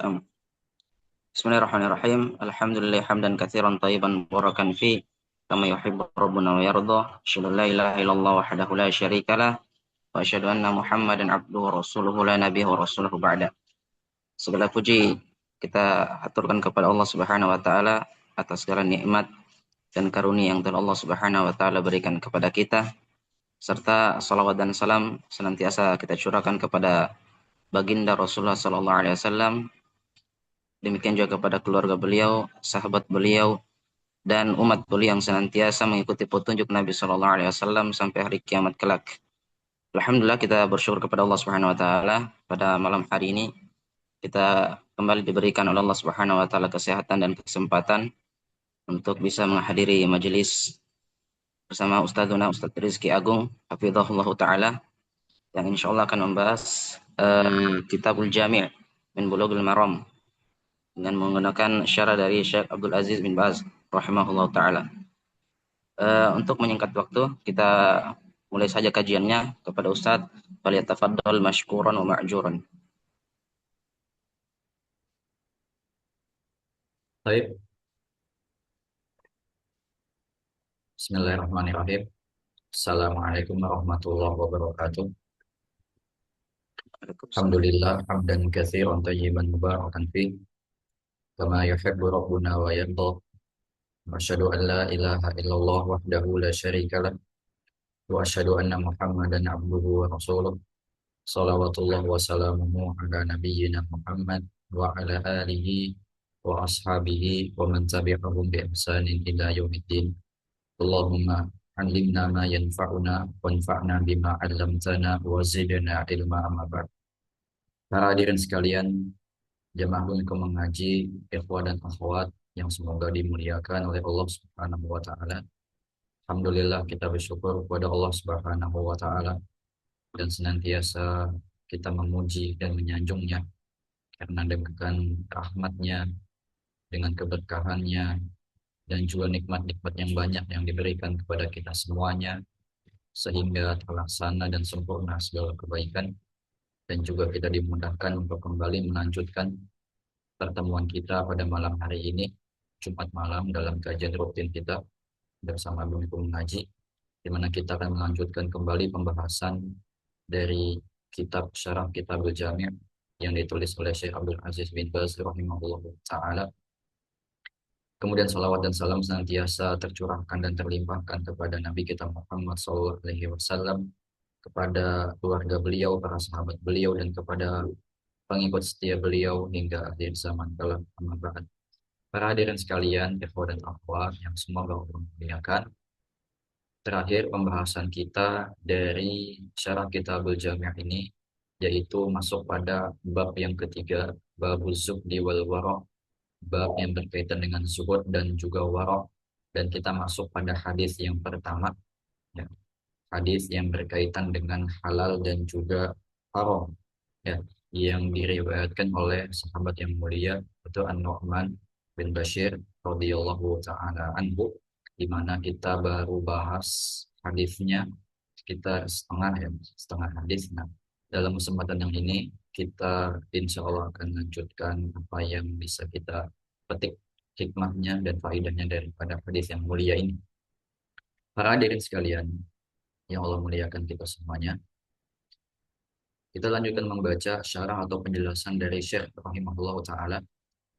أم. بسم الله الرحمن الرحيم. الحمد لله حمدا كثيرا طيبا مباركا فيه كما يحب ربنا ويرضى. أشهد أن لا إله إلا الله وحده لا شريك له وأشهد أن محمدا عبده ورسوله لا نبي ورسوله بعده. Segala puji kita aturkan kepada Allah Subhanahu wa taala atas segala nikmat dan karunia yang telah Allah Subhanahu wa taala berikan kepada kita, serta salawat dan salam senantiasa kita curahkan kepada baginda Rasulullah sallallahu alaihi wasallam. Demikian juga kepada keluarga beliau, sahabat beliau, dan umat beliau yang senantiasa mengikuti petunjuk Nabi Shallallahu Alaihi Wasallam sampai hari kiamat kelak. Alhamdulillah kita bersyukur kepada Allah Subhanahu Wa Taala pada malam hari ini kita kembali diberikan oleh Allah Subhanahu Wa Taala kesehatan dan kesempatan untuk bisa menghadiri majelis bersama Ustadzuna Ustadz Rizki Agung Hafizahullah Taala yang insya Allah akan membahas Kitabul Jami' min Bulughul Maram dengan menggunakan syarah dari Syekh Abdul Aziz bin Baz rahimahullah taala. Untuk menyingkat waktu, kita mulai saja kajiannya kepada Ustadz. Falyatafaddal mashkuran wa ma'juran. Baik, Bismillahirrahmanirrahim. Assalamualaikum warahmatullahi wabarakatuh. Waalaikumsalam. Alhamdulillah, hamdan katsiran tayyiban mubarakan fi kama yuhibbu rabbuna wa yarda. Wa asyhadu an la ilaha illallah wahdahu la syarika lah wa asyhadu anna Muhammadan abduhu wa rasuluh. Shalawatullah wa salamuhu ala nabiyyina Muhammad wa ala alihi wa ashabihi wa man tabi'ahum bi ihsanin ila yaumiddin. Allahumma alimna ma yanfa'una wanfa'na bima 'allamtana wa zidna ilma amma ba'd. Para hadirin sekalian, jamaah untuk mengaji, ikhwah dan akhwat yang semoga dimuliakan oleh Allah Subhanahu wa taala. Alhamdulillah kita bersyukur kepada Allah Subhanahu wa taala dan senantiasa kita memuji dan menyanjungnya karena dengan rahmatnya, dengan keberkahannya dan juga nikmat-nikmat yang banyak yang diberikan kepada kita semuanya sehingga terlaksana dan sempurna segala kebaikan dan juga kita dimudahkan untuk kembali melanjutkan pertemuan kita pada malam hari ini Jumat malam dalam kajian rutin kita bersama Bungku Mengaji di mana kita akan melanjutkan kembali pembahasan dari kitab Syarah Kitabul Jami' yang ditulis oleh Syekh Abdul Aziz bin Baz rahimahullah taala. Kemudian salawat dan salam senantiasa tercurahkan dan terlimpahkan kepada Nabi kita Muhammad SAW, kepada keluarga beliau, para sahabat beliau, dan kepada pengikut setia beliau hingga akhir zaman kelak. Amma ba'd. Para hadirin sekalian, ikhwah dan akhwat yang semoga Allah muliakan. Terakhir pembahasan kita dari syarah Kitabul Jami' ini yaitu masuk pada bab yang ketiga, babuz zuhdi wal wara', bab yang berkaitan dengan zuhud dan juga wara', dan kita masuk pada hadis yang pertama, ya, hadis yang berkaitan dengan halal dan juga haram, ya, yang diriwayatkan oleh sahabat yang mulia itu An-Nu'man bin Bashir radhiyallahu taala anhu, di mana kita baru bahas hadisnya sekitar setengah hadis. Nah, dalam kesempatan yang ini kita insya Allah akan lanjutkan apa yang bisa kita petik hikmahnya dan faedahnya daripada hadis yang mulia ini. Para hadirin sekalian yang Allah muliakan kita semuanya, kita lanjutkan membaca syarah atau penjelasan dari Syekh rahimahullah taala,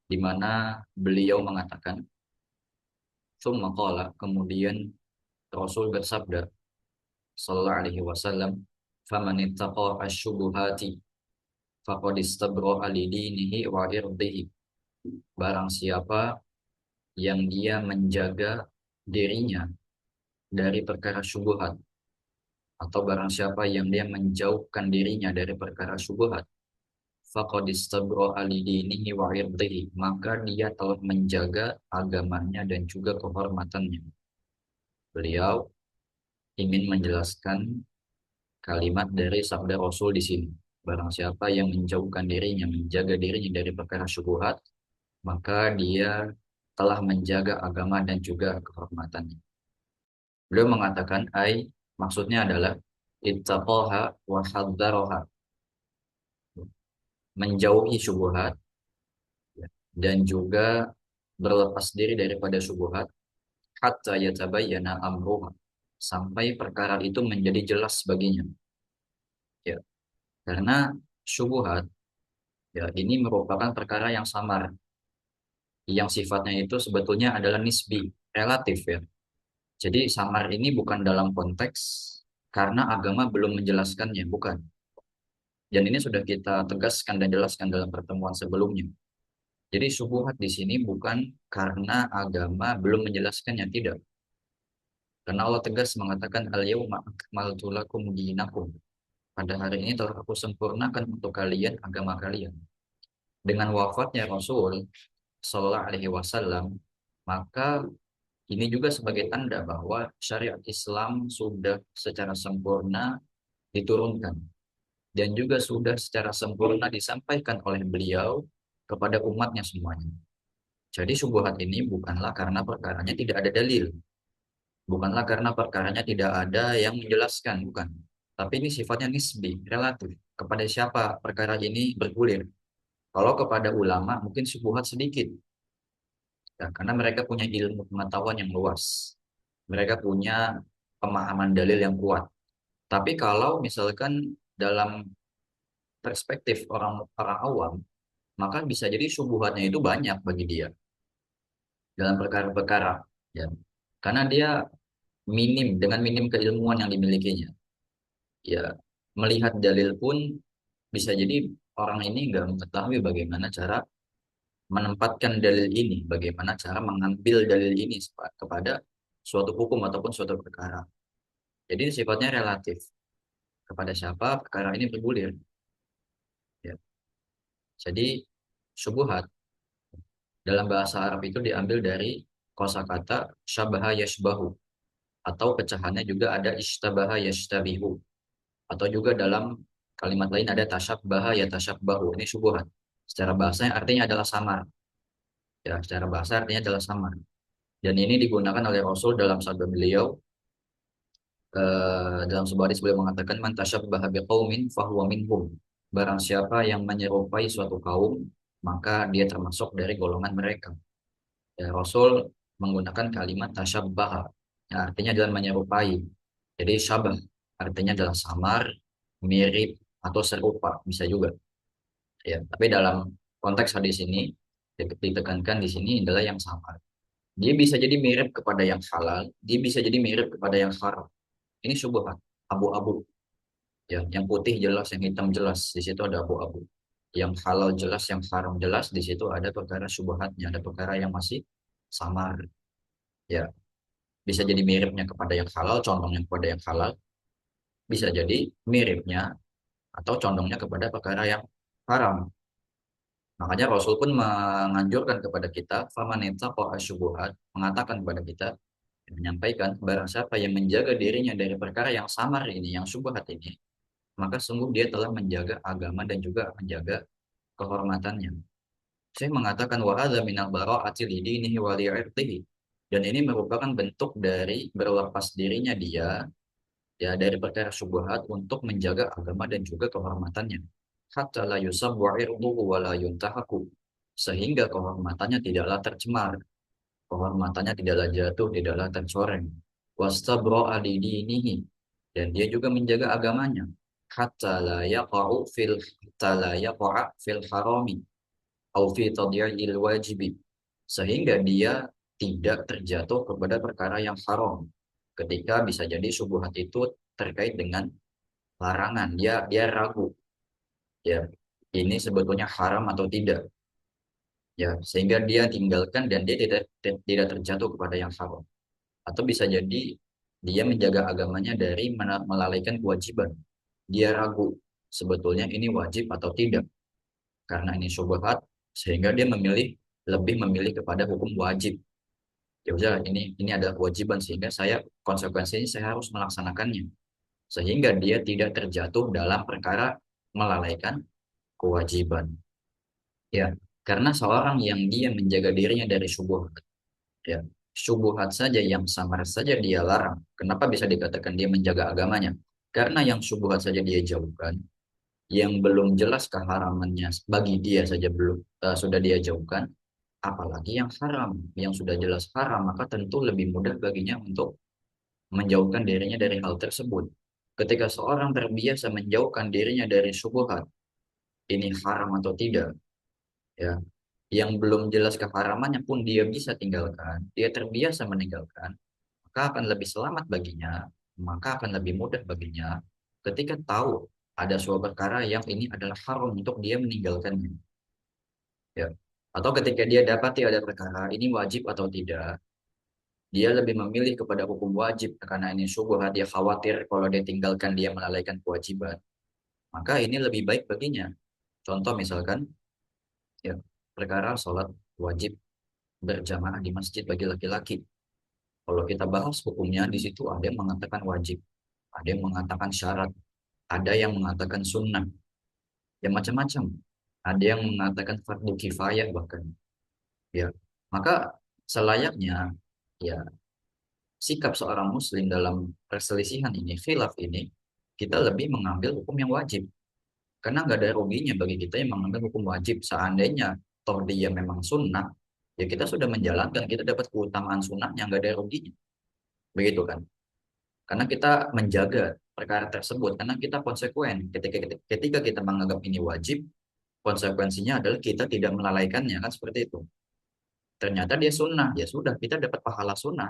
di mana beliau mengatakan, "Tsumma qala," kemudian Rasul bersabda sallallahu alaihi wasallam, "Faman ittaqa asy-syubuhati faqad istabra'a li dinihi wa irdihi." Barang siapa yang dia menjaga dirinya dari perkara syubhat, atau barang siapa yang dia menjauhkan dirinya dari perkara syubhat, faqad istabra'a li dinihi wa irdihi, maka dia telah menjaga agamanya dan juga kehormatannya. Beliau ingin menjelaskan kalimat dari sabda Rasul di sini. Barang siapa yang menjauhkan dirinya, menjaga dirinya dari perkara syubhat, maka dia telah menjaga agama dan juga kehormatannya. Beliau mengatakan, maksudnya adalah ittaqaha wa hadzaraha, menjauhi syubhat dan juga berlepas diri daripada syubhat hatta yatabayyana amruha, sampai perkara itu menjadi jelas baginya. Ya, karena syubhat ya ini merupakan perkara yang samar, yang sifatnya itu sebetulnya adalah nisbi, relatif ya. Jadi samar ini bukan dalam konteks karena agama belum menjelaskannya, bukan. Dan ini sudah kita tegaskan dan jelaskan dalam pertemuan sebelumnya. Jadi syubhat di sini bukan karena agama belum menjelaskannya, tidak. Karena Allah tegas mengatakan al-yauma akmaltu lakum dinakum. Pada hari ini telah aku sempurnakan untuk kalian agama kalian. Dengan wafatnya Rasul Shallallahu Alaihi Wasallam, maka ini juga sebagai tanda bahwa syariat Islam sudah secara sempurna diturunkan dan juga sudah secara sempurna disampaikan oleh beliau kepada umatnya semuanya. Jadi syubhat ini bukanlah karena perkaranya tidak ada dalil, bukanlah karena perkaranya tidak ada yang menjelaskan, bukan. Tapi ini sifatnya nisbi, relatif. Kepada siapa perkara ini bergulir? Kalau kepada ulama mungkin syubhat sedikit, ya, karena mereka punya ilmu pengetahuan yang luas. Mereka punya pemahaman dalil yang kuat. Tapi kalau misalkan dalam perspektif orang orang awam, maka bisa jadi syubhatnya itu banyak bagi dia dalam perkara-perkara, ya. Karena dia dengan minim keilmuan yang dimilikinya. Ya, melihat dalil pun bisa jadi orang ini nggak mengetahui bagaimana cara menempatkan dalil ini, bagaimana cara mengambil dalil ini kepada suatu hukum ataupun suatu perkara. Jadi sifatnya relatif kepada siapa perkara ini bergulir. Ya. Jadi syubhat dalam bahasa Arab itu diambil dari kosakata syabaha yashbahu, atau pecahannya juga ada ishtabaha yashtabihu, atau juga dalam kalimat lain ada tasyabbaha yatashabbahu. Ini syubhat. Secara bahasa artinya adalah samar. Ya, secara bahasa artinya adalah samar. Dan ini digunakan oleh Rasul dalam sabda beliau, dalam sebuah hadis beliau mengatakan man tasyabbaha biqaumin fahuwa minhum. Barang siapa yang menyerupai suatu kaum, maka dia termasuk dari golongan mereka. Ya, Rasul menggunakan kalimat tasyabbaha, yang artinya adalah menyerupai. Jadi syabah artinya adalah samar, mirip, atau serupa, bisa juga. Ya, tapi dalam konteks hadis ini ditekankan di sini adalah yang samar. Dia bisa jadi mirip kepada yang halal, dia bisa jadi mirip kepada yang haram. Ini syubhat, abu-abu. Ya, yang putih jelas, yang hitam jelas, di situ ada abu-abu. Yang halal jelas, yang haram jelas, di situ ada perkara syubhatnya, ada perkara yang masih samar. Ya, bisa jadi miripnya kepada yang halal, condongnya kepada yang halal, bisa jadi miripnya atau condongnya kepada perkara yang haram. Makanya Rasul pun menganjurkan kepada kita, faman ittaqa asyubuhat, mengatakan kepada kita, menyampaikan barang siapa yang menjaga dirinya dari perkara yang samar ini, yang syubhat ini, maka sungguh dia telah menjaga agama dan juga menjaga kehormatannya. Saya mengatakan wa hadza minal bara'ati lidinihi wa li'irdihi. Dan ini merupakan bentuk dari berlepas dirinya dia ya dari perkara syubhat untuk menjaga agama dan juga kehormatannya. Hatta la yusabbu irduhu wa la yuntahaku. Sehingga kehormatannya tidaklah tercemar, kehormatannya tidaklah jatuh, tidaklah tercoreng. Wastabra'a lidinihi, dan dia juga menjaga agamanya. Hatta la yaqa'a fil harami au fi tadyi'il wajibi, sehingga dia tidak terjatuh kepada perkara yang haram ketika bisa jadi syubhat itu terkait dengan larangan. Dia ragu, ya, ini sebetulnya haram atau tidak, ya, sehingga dia tinggalkan dan dia tidak terjatuh kepada yang haram. Atau bisa jadi dia menjaga agamanya dari melalaikan kewajiban. Dia ragu sebetulnya ini wajib atau tidak, karena ini syubhat, sehingga dia lebih memilih kepada hukum wajib. Ya udah, ini adalah kewajiban, sehingga konsekuensinya saya harus melaksanakannya, sehingga dia tidak terjatuh dalam perkara melalaikan kewajiban. Ya, karena seorang yang dia menjaga dirinya dari syubhat, ya, syubhat saja yang samar saja dia larang. Kenapa bisa dikatakan dia menjaga agamanya? Karena yang syubhat saja dia jauhkan, yang belum jelas keharamannya bagi dia saja sudah dia jauhkan, Apalagi yang haram, yang sudah jelas haram, maka tentu lebih mudah baginya untuk menjauhkan dirinya dari hal tersebut. Ketika seorang terbiasa menjauhkan dirinya dari syubhat, ini haram atau tidak, ya, yang belum jelas keharamannya pun dia bisa tinggalkan, dia terbiasa meninggalkan, maka akan lebih selamat baginya, maka akan lebih mudah baginya ketika tahu ada suatu perkara yang ini adalah haram untuk dia meninggalkannya, ya. Atau ketika dia dapati ada perkara ini wajib atau tidak, dia lebih memilih kepada hukum wajib karena ini syubhat, dia khawatir kalau dia tinggalkan dia melalaikan kewajiban, maka ini lebih baik baginya. Contoh misalkan, ya, perkara sholat wajib berjamaah di masjid bagi laki-laki. Kalau kita bahas hukumnya di situ ada yang mengatakan wajib, ada yang mengatakan syarat, ada yang mengatakan sunnah, ya macam-macam. Ada yang mengatakan fardu kifayah bahkan. Ya, maka selayaknya, ya, sikap seorang muslim dalam perselisihan ini, khilaf ini, kita lebih mengambil hukum yang wajib. Karena nggak ada ruginya bagi kita yang mengambil hukum wajib. Seandainya toh dia memang sunnah, ya kita sudah menjalankan, kita dapat keutamaan sunnahnya, nggak ada ruginya. Begitu kan? Karena kita menjaga perkara tersebut, karena kita konsekuen. Ketika kita menganggap ini wajib, konsekuensinya adalah kita tidak melalaikannya, kan seperti itu. Ternyata dia sunnah, ya sudah, kita dapat pahala sunnah.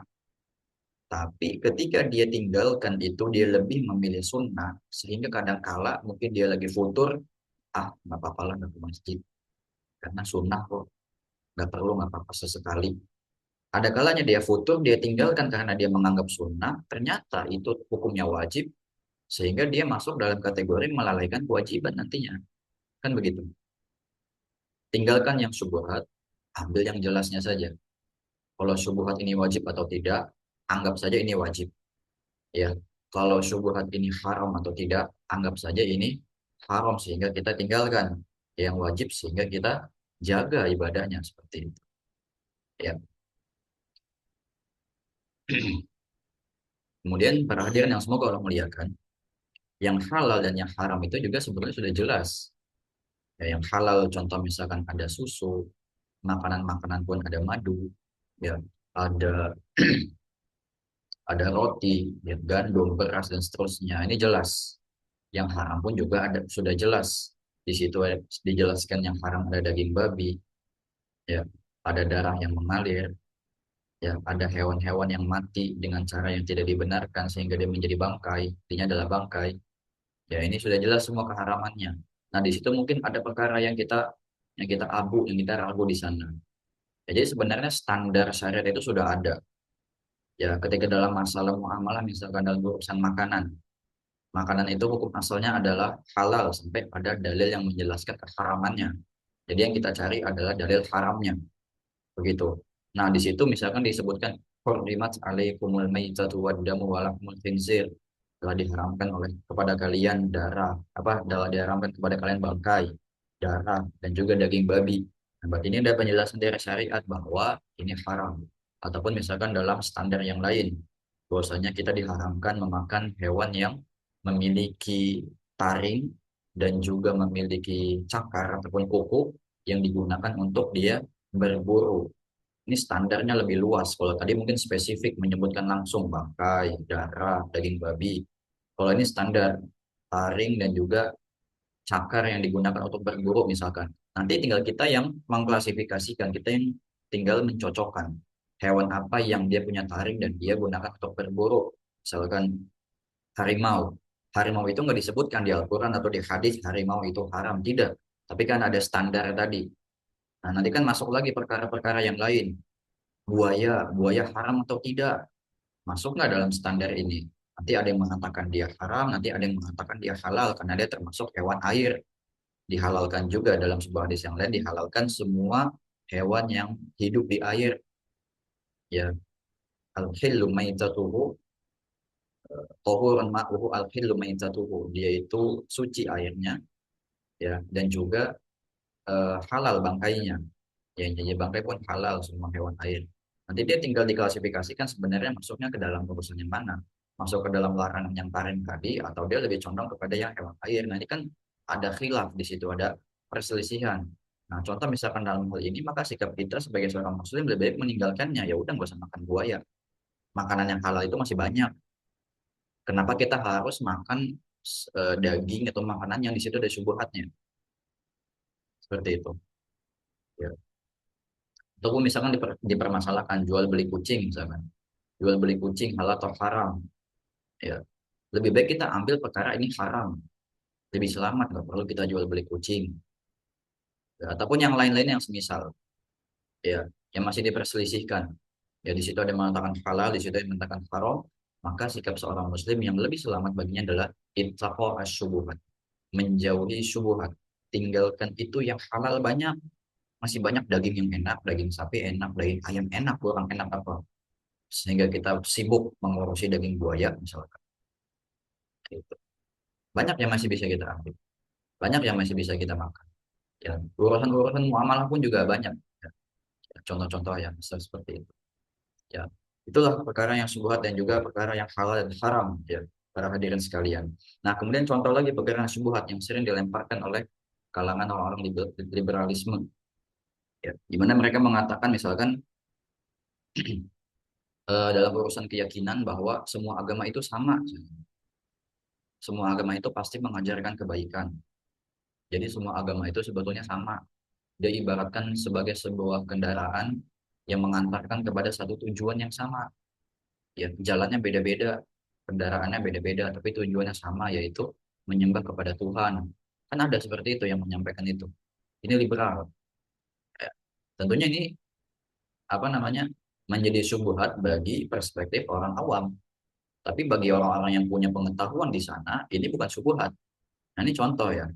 Tapi ketika dia tinggalkan itu, dia lebih memilih sunnah, sehingga kadang kala mungkin dia lagi futur, ah nggak apa-apa lah nggak ke masjid, karena sunnah kok, nggak perlu nggak apa-apa sesekali. Ada kalanya dia futur, dia tinggalkan karena dia menganggap sunnah, ternyata itu hukumnya wajib, sehingga dia masuk dalam kategori melalaikan kewajiban nantinya. Kan begitu. Tinggalkan yang syubhat, ambil yang jelasnya saja. Kalau syubhat ini wajib atau tidak, anggap saja ini wajib. Ya, kalau syubhat ini haram atau tidak, anggap saja ini haram sehingga kita tinggalkan. Yang wajib sehingga kita jaga ibadahnya seperti itu. Ya. Kemudian para hadirin yang semoga Allah muliakan, yang halal dan yang haram itu juga sebenarnya sudah jelas. Ya, yang halal contoh misalkan ada susu, makanan-makanan pun ada madu, ya, ada ada roti, ya, gandum, beras dan seterusnya. Ini jelas. Yang haram pun juga ada sudah jelas. Di situ dijelaskan yang haram ada daging babi, ya, ada darah yang mengalir, ya, ada hewan-hewan yang mati dengan cara yang tidak dibenarkan sehingga dia menjadi bangkai, intinya adalah bangkai. Ya, ini sudah jelas semua keharamannya. Nah, di situ mungkin ada perkara yang kita abu, yang kita ragu di sana. Ya, jadi sebenarnya standar syariat itu sudah ada. Ya, ketika dalam masalah muamalah misalkan dalam urusan makanan, makanan itu hukum asalnya adalah halal sampai pada dalil yang menjelaskan keharamannya. Jadi yang kita cari adalah dalil haramnya, begitu. Nah, di situ misalkan disebutkan hurrimat alaikumul maitatu waddamu walahmul khinzir, telah diharamkan oleh kepada kalian darah, apa, telah diharamkan kepada kalian bangkai, darah dan juga daging babi. Nah, berarti ini ada penjelasan dari syariat bahwa ini haram. Ataupun misalkan dalam standar yang lain, bahwasanya kita diharamkan memakan hewan yang memiliki taring dan juga memiliki cakar ataupun kuku yang digunakan untuk dia berburu. Ini standarnya lebih luas. Kalau tadi mungkin spesifik menyebutkan langsung bangkai, darah, daging babi. Kalau ini standar taring dan juga cakar yang digunakan untuk berburu misalkan. Nanti tinggal kita yang mengklasifikasikan, kita yang tinggal mencocokkan hewan apa yang dia punya taring dan dia gunakan untuk berburu. Misalkan harimau. Harimau itu nggak disebutkan di Al-Quran atau di hadis harimau itu haram, tidak. Tapi kan ada standar tadi. Nah, nanti kan masuk lagi perkara-perkara yang lain. Buaya, buaya haram atau tidak? Masuk nggak dalam standar ini? Nanti ada yang mengatakan dia haram, nanti ada yang mengatakan dia halal karena dia termasuk hewan air. Dihalalkan juga dalam sebuah hadis yang lain, dihalalkan semua hewan yang hidup di air. Ya, al-hillu maitatuhu, tahurun ma'uhu al-hillu maitatuhu. Dia itu suci airnya, ya, dan juga halal bangkainya. Ya, jadi bangkai pun halal semua hewan air. Nanti dia tinggal diklasifikasikan sebenarnya masuknya ke dalam urusan yang mana. Masuk ke dalam larangan yang taring tadi atau dia lebih condong kepada yang hewan air. Nah, ini kan ada khilaf di situ, ada perselisihan. Nah, contoh misalkan dalam hal ini maka sikap kita sebagai seorang muslim lebih baik meninggalkannya. Ya udah nggak usah makan buaya. Makanan yang halal itu masih banyak. Kenapa kita harus makan daging atau makanan yang di situ ada syubhatnya? Seperti itu. Ya. Ataupun misalkan dipermasalahkan jual beli kucing misalkan. Jual beli kucing halal atau haram. Ya. Lebih baik kita ambil perkara ini haram. Lebih selamat, nggak perlu kita jual beli kucing. Ya, ataupun yang lain-lain yang semisal. Ya, yang masih diperselisihkan. Ya, di situ ada yang mengatakan halal, di situ ada yang mengatakan haram. Maka sikap seorang muslim yang lebih selamat baginya adalah ittaqo asyubuhat. Menjauhi syubhat. Tinggalkan itu yang halal banyak. Masih banyak daging yang enak, daging sapi enak, daging ayam enak, kurang enak apa. Sehingga kita sibuk mengurusi daging buaya misalkan. Gitu. Banyak yang masih bisa kita ambil. Banyak yang masih bisa kita makan. Ya, urusan-urusan muamalah pun juga banyak. Ya, contoh-contoh yang seperti itu. Ya, itulah perkara yang syubhat dan juga perkara yang halal dan haram. Ya, para hadirin sekalian. Nah, kemudian contoh lagi perkara yang syubhat yang sering dilemparkan oleh kalangan orang-orang liberalisme. Ya, di mana mereka mengatakan misalkan dalam urusan keyakinan bahwa semua agama itu sama. Semua agama itu pasti mengajarkan kebaikan. Jadi semua agama itu sebetulnya sama. Dia ibaratkan sebagai sebuah kendaraan yang mengantarkan kepada satu tujuan yang sama. Ya, jalannya beda-beda, kendaraannya beda-beda, tapi tujuannya sama, yaitu menyembah kepada Tuhan. Kan ada seperti itu yang menyampaikan itu. Ini liberal. Ya. Tentunya ini apa namanya menjadi syubhat bagi perspektif orang awam. Tapi bagi orang-orang yang punya pengetahuan di sana, ini bukan syubhat. Nah, ini contoh ya.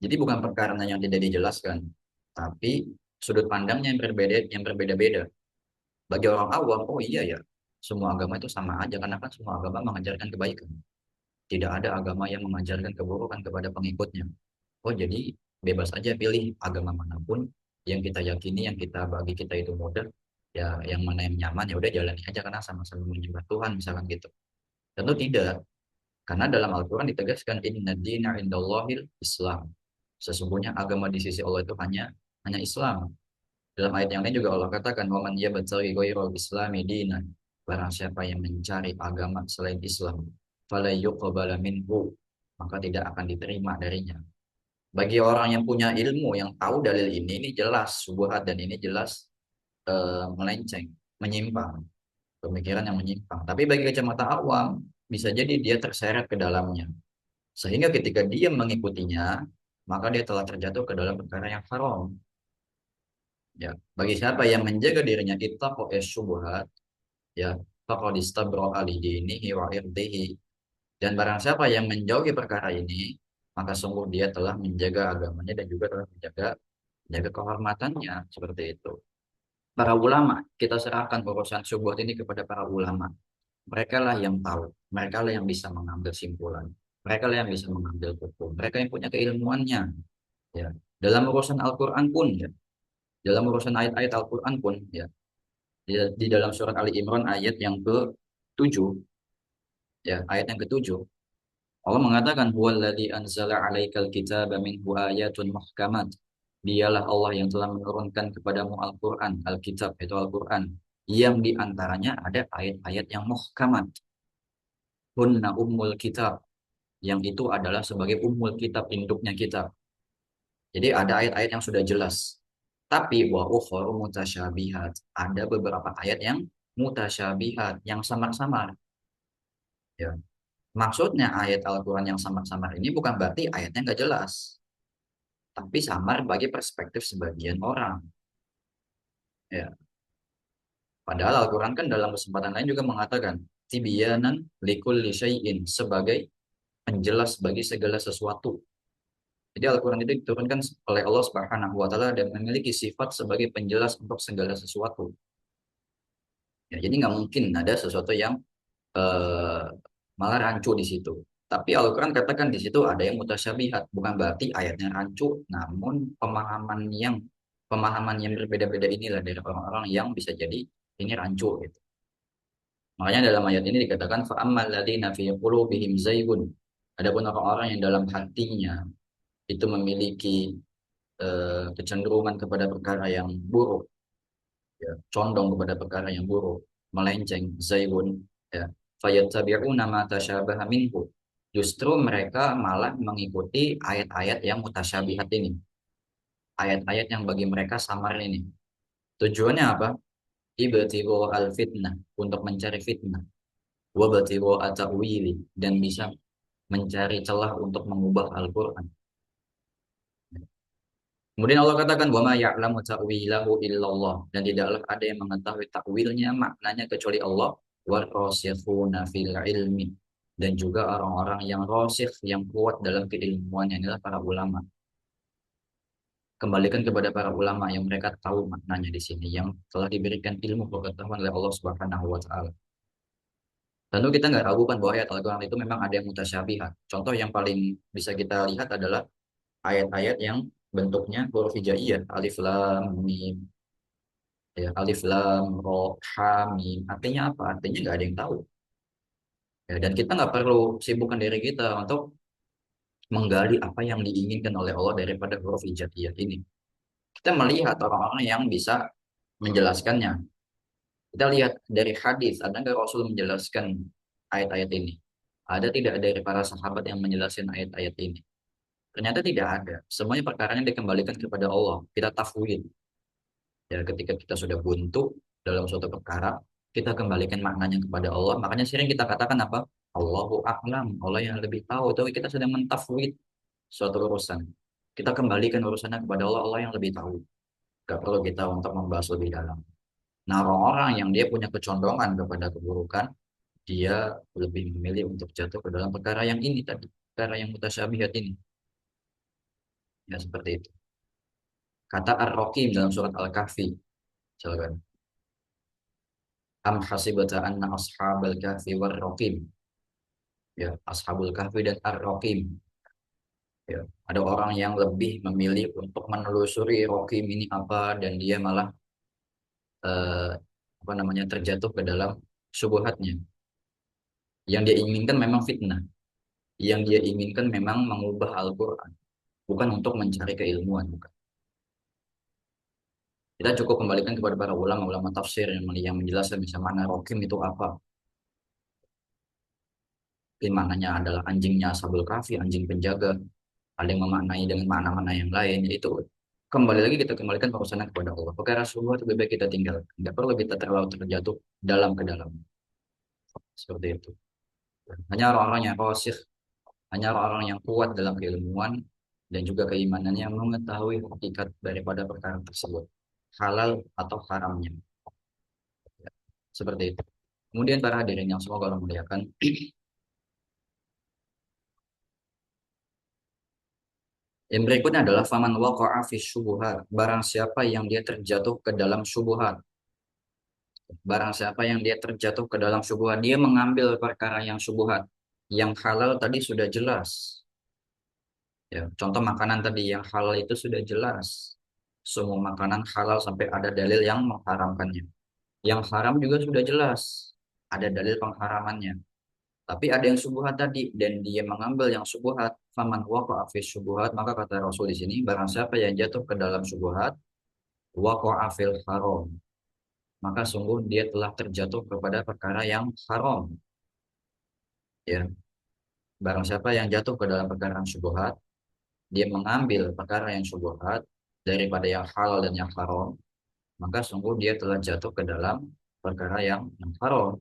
Jadi bukan perkara yang tidak dijelaskan, tapi sudut pandangnya yang berbeda-beda. Bagi orang awam, oh iya ya, semua agama itu sama aja karena kan semua agama mengajarkan kebaikan. Tidak ada agama yang mengajarkan keburukan kepada pengikutnya. Oh jadi bebas aja pilih agama manapun yang kita yakini, yang kita bagi kita itu mudah, ya yang mana yang nyaman ya udah jalani aja karena sama-sama menyembah Tuhan misalkan gitu. Tentu tidak, karena dalam Al-Quran ditegaskan inna dina indallahil Islam. Sesungguhnya agama di sisi Allah itu hanya Islam. Dalam ayat yang lain juga Allah katakan waman yabtaghi ghairal islami dinan. Barang siapa yang mencari agama selain Islam, fala yuqbala minhu, maka tidak akan diterima darinya. Bagi orang yang punya ilmu, yang tahu dalil ini jelas syubhat dan ini jelas melenceng, menyimpang, pemikiran yang menyimpang. Tapi bagi kacamata awam, bisa jadi dia terseret ke dalamnya. Sehingga ketika dia mengikutinya, maka dia telah terjatuh ke dalam perkara yang haram. Ya, bagi siapa yang menjaga dirinya ittaqo syubhat, ya, faqad istabra ali dinihi wa irdihi. Dan barang siapa yang menjauhi perkara ini, maka sungguh dia telah menjaga agamanya dan juga telah menjaga kehormatannya seperti itu. Para ulama, kita serahkan urusan syubhat ini kepada para ulama. Mereka lah yang tahu, mereka lah yang bisa mengambil simpulan, mereka lah yang bisa mengambil hukum, mereka yang punya keilmuannya. Ya, dalam urusan Al-Quran pun, ya, dalam urusan ayat-ayat Al-Quran pun, ya, di dalam surat Ali Imran ayat yang ke-7, ya, ayat yang ke-7, Allah mengatakan huwallazi anzala 'alaikal kitaba minhu ayatun muhkamat. Dialah Allah yang telah menurunkan kepadamu Al-Quran, Alkitab itu Al-Quran, yang diantaranya ada ayat-ayat yang muhkamat. Hunna ummul kitab, yang itu adalah sebagai ummul kitab, induknya kitab. Jadi ada ayat-ayat yang sudah jelas. Tapi wa ukharu mutasyabihat. Ada beberapa ayat yang mutasyabihat, yang samar-samar. Ya. Maksudnya ayat Al-Quran yang samar-samar ini bukan berarti ayatnya nggak jelas. Tapi samar bagi perspektif sebagian orang. Ya. Padahal Al-Quran kan dalam kesempatan lain juga mengatakan tibyanan likulli syai'in, sebagai penjelas bagi segala sesuatu. Jadi Al-Quran itu diturunkan oleh Allah Subhanahu wa taala dan memiliki sifat sebagai penjelas untuk segala sesuatu. Ya, jadi nggak mungkin ada sesuatu yang eh, malah rancu di situ. Tapi Al-Quran katakan di situ ada yang mutasyabihat, bukan berarti ayatnya rancu, namun pemahaman yang berbeda-beda inilah dari orang-orang yang bisa jadi ini rancu gitu. Makanya dalam ayat ini dikatakan fa'ammal ladzina fi qulubihim zaygun. Adapun orang-orang yang dalam hatinya itu memiliki kecenderungan kepada perkara yang buruk, ya, condong kepada perkara yang buruk, melenceng, zaigun, ya. Fayattabi'una ma tasyabaha minhu. Justru mereka malah mengikuti ayat-ayat yang mutasyabihat ini, ayat-ayat yang bagi mereka samar ini. Tujuannya apa? Ibtighu al-fitnah, untuk mencari fitnah, wa ibtighu at-ta'wili, dan bisa mencari celah untuk mengubah Al-Qur'an. Kemudian Allah katakan wa ma ya'lamu ta'wilahu illallah, dan tidaklah ada yang mengetahui takwilnya, maknanya kecuali Allah. Wal rasikhuna fil ilmi, dan juga orang-orang yang rasikh, yang kuat dalam keilmuan, yang adalah para ulama. Kembalikan kepada para ulama yang mereka tahu maknanya di sini, yang telah diberikan ilmu pengetahuan oleh Allah Subhanahu wa taala. Tentu kita nggak tahu kan bahwa ayat Al-Quran itu memang ada yang mutasyabihat. Contoh yang paling bisa kita lihat adalah ayat-ayat yang bentuknya huruf hijaiyah, alif lam mim, ya, alif lam ro ha mim. Artinya apa? Artinya nggak ada yang tahu. Ya, dan kita nggak perlu sibukkan diri kita untuk menggali apa yang diinginkan oleh Allah daripada huruf hijaiyah ini. Kita melihat orang-orang yang bisa menjelaskannya. Kita lihat dari hadis, ada nggak Rasul menjelaskan ayat-ayat ini? Ada tidak dari para sahabat yang menjelaskan ayat-ayat ini? Ternyata tidak ada. Semuanya perkaranya dikembalikan kepada Allah. Kita tafwid. Ya, ketika kita sudah buntu dalam suatu perkara, kita kembalikan maknanya kepada Allah. Makanya sering kita katakan apa? Allahu a'lam. Allah yang lebih tahu. Tapi kita sedang mentafwid suatu urusan. Kita kembalikan urusannya kepada Allah. Allah yang lebih tahu. Gak perlu kita untuk membahas lebih dalam. Nah, orang-orang yang dia punya kecondongan kepada keburukan, dia lebih memilih untuk jatuh ke dalam perkara yang ini tadi. Perkara yang mutasyabihat ini. Ya, seperti itu. Kata Ar-Raqim dalam surat Al-Kahfi. Silakan. Am hasibata anna ashabal kahfi war raqim. Ya, ashabul kahfi dan ar-raqim. Ya, ada orang yang lebih memilih untuk menelusuri raqim ini apa, dan dia malah eh, apa namanya, terjatuh ke dalam syubhatnya. Yang dia inginkan memang fitnah. Yang dia inginkan memang mengubah Al-Qur'an, bukan untuk mencari keilmuan, bukan. Kita cukup kembalikan kepada para ulama-ulama tafsir yang menjelaskan misalnya mana raqim itu apa. Mungkin maknanya adalah anjingnya Ashabul Kahfi, anjing penjaga. Ada yang memaknai dengan makna-makna yang lain. Itu kembali lagi kita kembalikan urusannya kepada Allah. Perkara subuh lebih baik kita tinggalkan. Tidak perlu kita terlalu terjatuh dalam ke dalam. Seperti itu. Hanya orang-orang yang rasikh, hanya orang-orang yang kuat dalam keilmuan dan juga keimanannya mengetahui hakikat daripada perkara tersebut. Halal atau haramnya. Seperti itu. Kemudian para hadirin yang semoga Allah muliakan. Yang berikutnya adalah faman waqa'a fi syubuhat. Barang siapa yang dia terjatuh ke dalam syubuhat. Barang siapa yang dia terjatuh ke dalam syubhat, dia mengambil perkara yang syubhat. Yang halal tadi sudah jelas. Ya, contoh makanan tadi yang halal itu sudah jelas. Semua makanan halal sampai ada dalil yang mengharamkannya. Yang haram juga sudah jelas. Ada dalil pengharamannya. Tapi ada yang syubhat tadi dan dia mengambil yang syubhat. Faman waqa'a fi syubhat, maka kata Rasul di sini, barang siapa yang jatuh ke dalam syubhat, waqa'a fil haram, maka sungguh dia telah terjatuh kepada perkara yang haram. Ya, barang siapa yang jatuh ke dalam perkara yang syubhat, dia mengambil perkara yang syubhat daripada yang halal dan yang haram, maka sungguh dia telah jatuh ke dalam perkara yang haram.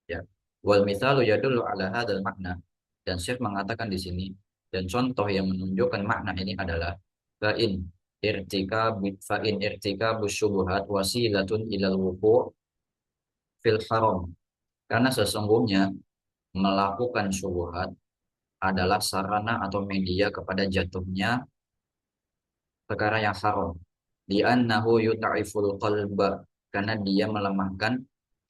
Ya, wal mithalu yadullu ala hadzal makna, dan Syekh mengatakan di sini, dan contoh yang menunjukkan makna ini adalah fa in irtikabu syubhat wasilatun ilal wuqu' fil haram, karena sesungguhnya melakukan syubhat adalah sarana atau media kepada jatuhnya perkara yang haram. Li'annahu yud'iful qalba, karena dia melemahkan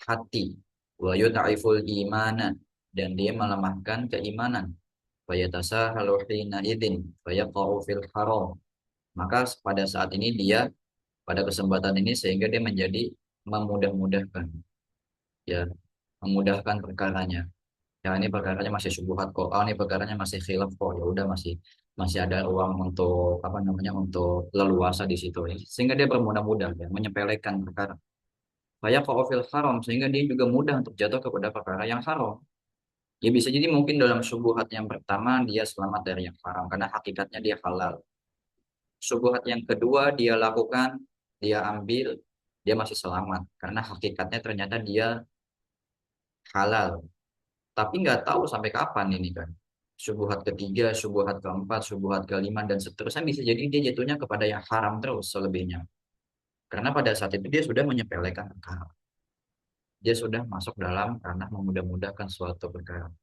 hati. Wa yud'iful imana, dan dia melemahkan keimanan. Fayatasahalu hina idzin fayaqa'u fil haram. Maka pada saat ini dia, pada kesempatan ini, sehingga dia menjadi memudah-mudahkan, ya, memudahkan perkaranya. Ya, ini perkaranya masih syubhat kok. Oh, ini perkaranya masih khilaf kok. Ya udah, masih masih ada ruang untuk apa namanya untuk leluasa di situ ya. Sehingga dia bermudah-mudah ya, menyepelekan perkara. Kayak fil haram sehingga dia juga mudah untuk jatuh kepada perkara yang haram. Ya bisa jadi mungkin dalam syubhat yang pertama dia selamat dari yang haram karena hakikatnya dia halal. Syubhat yang kedua dia lakukan, dia ambil, dia masih selamat karena hakikatnya ternyata dia halal. Tapi nggak tahu sampai kapan ini kan. Syubhat ketiga, syubhat keempat, syubhat kelima dan seterusnya bisa jadi dia jatuhnya kepada yang haram terus selebihnya. Karena pada saat itu dia sudah menyepelekan perkara. Dia sudah masuk dalam ranah memudah-mudahkan suatu perkara.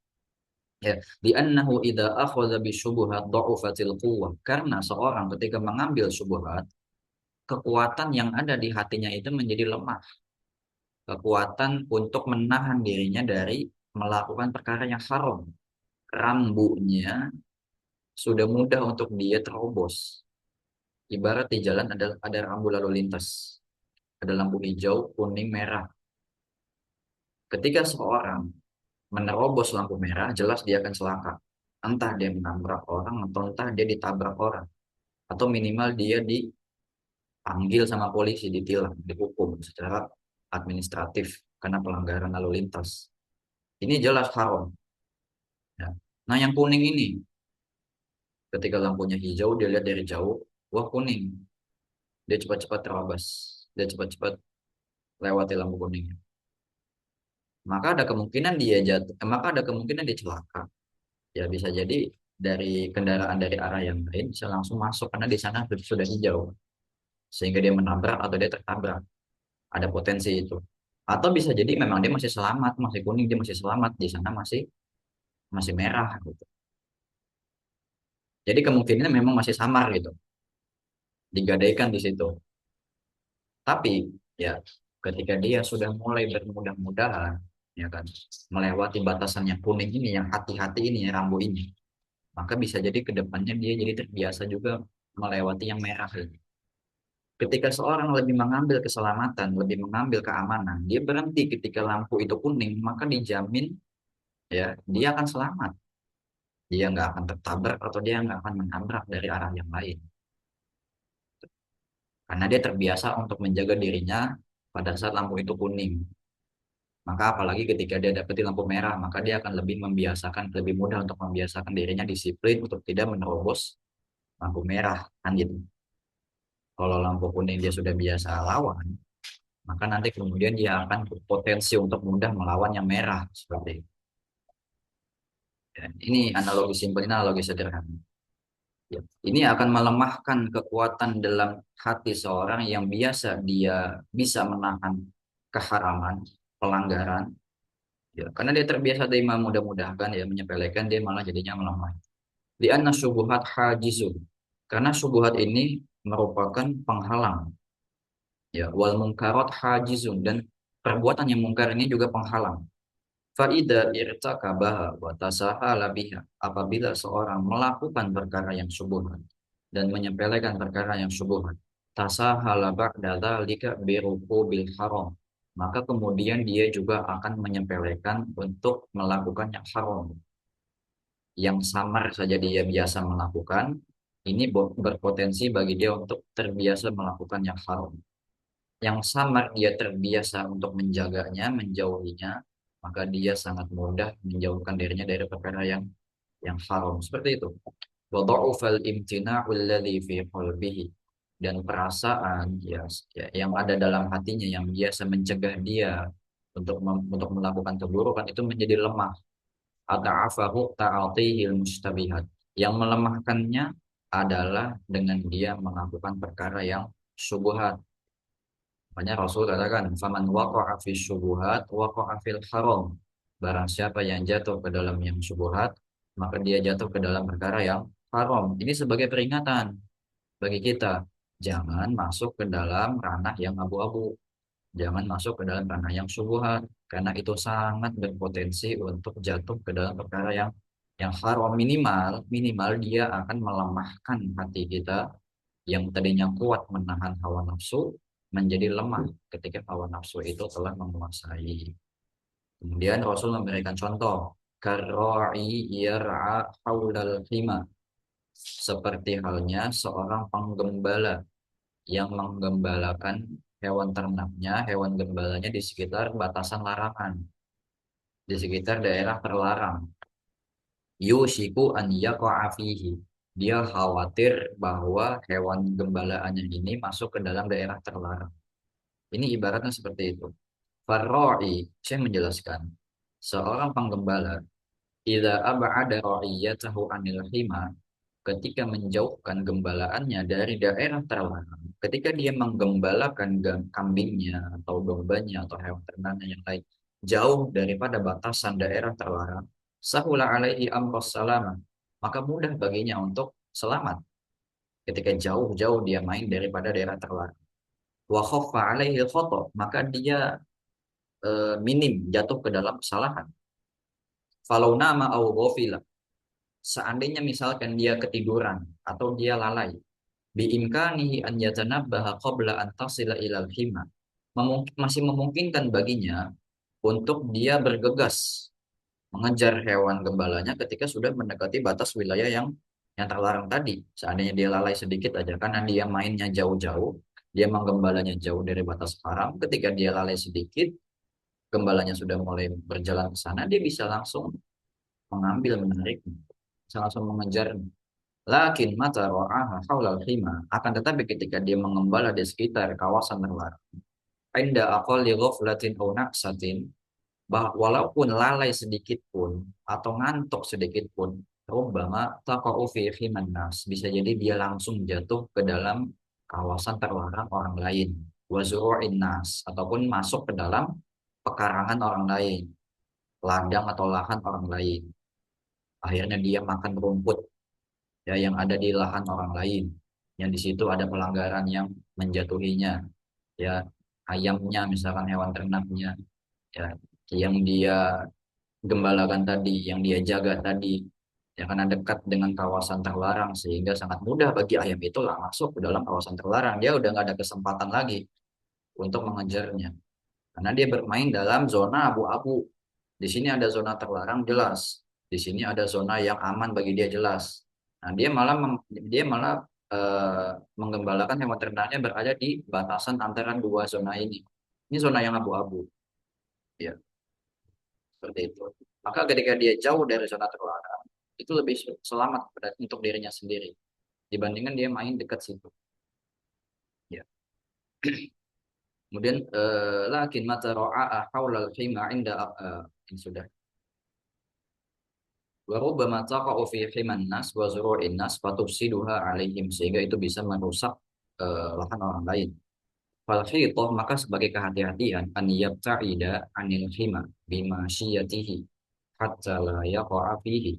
Ya, li'annahu idza akhadha bi syubhat dha'ufatil quwwah. Karena seorang ketika mengambil syubhat, kekuatan yang ada di hatinya itu menjadi lemah. Kekuatan untuk menahan dirinya dari melakukan perkara yang haram. Rambunya sudah mudah untuk dia terobos. Ibarat di jalan ada rambu lalu lintas. Ada lampu hijau, kuning, merah. Ketika seorang menerobos lampu merah, jelas dia akan celaka. Entah dia menabrak orang atau entah dia ditabrak orang. Atau minimal dia dipanggil sama polisi, ditilang, dihukum secara administratif karena pelanggaran lalu lintas. Ini jelas haram. Ya. Nah yang kuning ini, ketika lampunya hijau, dia lihat dari jauh, wah kuning. Dia cepat-cepat terabas. Dia cepat-cepat lewati lampu kuning. Maka ada kemungkinan dia jatuh, maka ada kemungkinan dia celaka. Ya bisa jadi dari kendaraan dari arah yang lain bisa langsung masuk karena di sana sudah hijau sehingga dia menabrak atau dia tertabrak. Ada potensi itu. Atau bisa jadi memang dia masih selamat, masih kuning dia masih selamat di sana masih masih merah gitu. Jadi kemungkinan memang masih samar gitu, digadaikan di situ. Tapi ya ketika dia sudah mulai bermudah-mudahan ya kan melewati batasan yang kuning ini, yang hati-hati ini, yang rambu ini, maka bisa jadi ke depannya dia jadi terbiasa juga melewati yang merah ini. Ketika seorang lebih mengambil keselamatan, lebih mengambil keamanan, dia berhenti ketika lampu itu kuning, maka dijamin ya dia akan selamat. Dia nggak akan tertabrak atau dia nggak akan menabrak dari arah yang lain. Karena dia terbiasa untuk menjaga dirinya pada saat lampu itu kuning. Maka apalagi ketika dia dapetin lampu merah, maka dia akan lebih membiasakan, lebih mudah untuk membiasakan dirinya disiplin untuk tidak menerobos lampu merah, kan gitu. Kalau lampu kuning dia sudah biasa lawan, maka nanti kemudian dia akan berpotensi untuk mudah melawan yang merah seperti itu. Dan ini analogi simpel, ini analogi sederhana. Ya, ini akan melemahkan kekuatan dalam hati seorang yang biasa dia bisa menahan keharaman, pelanggaran, ya, karena dia terbiasa terima mudah-mudahkan ya menyepelekan dia malah jadinya melemah. Di anna syubuhat hajizun. Karena syubuhat ini merupakan penghalang. Ya, wal mungkarat hajizun dan perbuatan yang mungkar ini juga penghalang. Faida irtakabaha wa tasahala biha. Apabila seorang melakukan perkara yang syubhat dan menyepelekan perkara yang syubhat, tasahala ba'da dzalika birukubil haram. Maka kemudian dia juga akan menyepelekan untuk melakukan yang haram. Yang samar saja dia biasa melakukan, ini berpotensi bagi dia untuk terbiasa melakukan yang haram. Yang samar dia terbiasa untuk menjaganya, menjauhinya, maka dia sangat mudah menjauhkan dirinya dari perkara yang haram. Seperti itu. Wa dha'ufal imtina'u alladhi fi qalbihi. Dan perasaan ya, yang ada dalam hatinya yang biasa mencegah dia untuk melakukan keburukan itu menjadi lemah. Ata'afahu ta'atihil mustabihat. Yang melemahkannya adalah dengan dia melakukan perkara yang syubhat. Makanya Rasul katakan, "Faman waqa'a fi syubuhat waqa'a fil haram." Barang siapa yang jatuh ke dalam yang syubhat, maka dia jatuh ke dalam perkara yang haram. Ini sebagai peringatan bagi kita. Jangan masuk ke dalam ranah yang abu-abu. Jangan masuk ke dalam ranah yang syubhat. Karena itu sangat berpotensi untuk jatuh ke dalam perkara yang haram. Minimal dia akan melemahkan hati kita yang tadinya kuat menahan hawa nafsu menjadi lemah ketika hawa nafsu itu telah menguasai. Kemudian Rasul memberikan contoh, karra'i yar'a haulal hima. seperti halnya seorang penggembala yang menggembalakan hewan ternaknya, hewan gembalanya di sekitar batasan larangan, di sekitar daerah terlarang. Yushiku an yaqa'a fihi. Dia khawatir bahwa hewan gembalaannya ini masuk ke dalam daerah terlarang. Ini ibaratnya seperti itu. Farra'i, saya menjelaskan, seorang penggembala, idza ab'ada ra'iyatahu anil hima, ketika menjauhkan gembalaannya dari daerah terlarang, ketika dia menggembalakan kambingnya atau dombanya atau hewan ternaknya yang lain jauh daripada batasan daerah terlarang, sahula alaihi amrus salama, maka mudah baginya untuk selamat ketika jauh-jauh dia main daripada daerah terlarang. Wa khaffa alaihi khoto, maka dia minim jatuh ke dalam kesalahan. Falau nama au ghafila, seandainya misalkan dia ketiduran atau dia lalai, biimkanihi an yatanabbaha qabla an tasila ilal hima, masih memungkinkan baginya untuk dia bergegas mengejar hewan gembalanya ketika sudah mendekati batas wilayah yang terlarang tadi. Seandainya dia lalai sedikit aja karena dia mainnya jauh-jauh, dia menggembalanya jauh dari batas haram, ketika dia lalai sedikit, gembalanya sudah mulai berjalan ke sana, dia bisa langsung mengambil, menarik, bisa langsung mengejar. Lakin mata ro'aha haulal khima, akan tetapi ketika dia mengembala di sekitar kawasan terlarang, inda aqalli ghaflatin aw naqsatin, walaupun lalai sedikit pun atau ngantuk sedikit pun, rubbama taqa'u fi khiman nas, bisa jadi dia langsung jatuh ke dalam kawasan terlarang orang lain, wa zuru'in nas, ataupun masuk ke dalam pekarangan orang lain, ladang atau lahan orang lain. Akhirnya dia makan rumput ya yang ada di lahan orang lain, yang di situ ada pelanggaran yang menjatuhinya, ya ayamnya misalkan, hewan ternaknya, ya yang dia gembalakan tadi, yang dia jaga tadi, ya karena dekat dengan kawasan terlarang sehingga sangat mudah bagi ayam itu lah masuk ke dalam kawasan terlarang, dia udah nggak ada kesempatan lagi untuk mengejarnya karena dia bermain dalam zona abu-abu. Di sini ada zona terlarang jelas, di sini ada zona yang aman bagi dia jelas. Nah, dia malah menggembalakan hewan ternaknya berada di batasan antara dua zona ini. Ini zona yang abu-abu, ya seperti itu. Maka ketika dia jauh dari zona terlarang, itu lebih selamat untuk dirinya sendiri dibandingkan dia main dekat situ. Ya. Kemudian lakin mata ro'a haulal khima inda ini sudah. Wa rubbama taqa'u fi himan nas wa zuru'in nas fatufsiduha alaihim, sehingga itu bisa merusak lahan orang lain. Fal khitah, maka sebagai kehati-hatian, an yabta'ida anil hima bima syiyatihi hatta la yaqa'a fihi.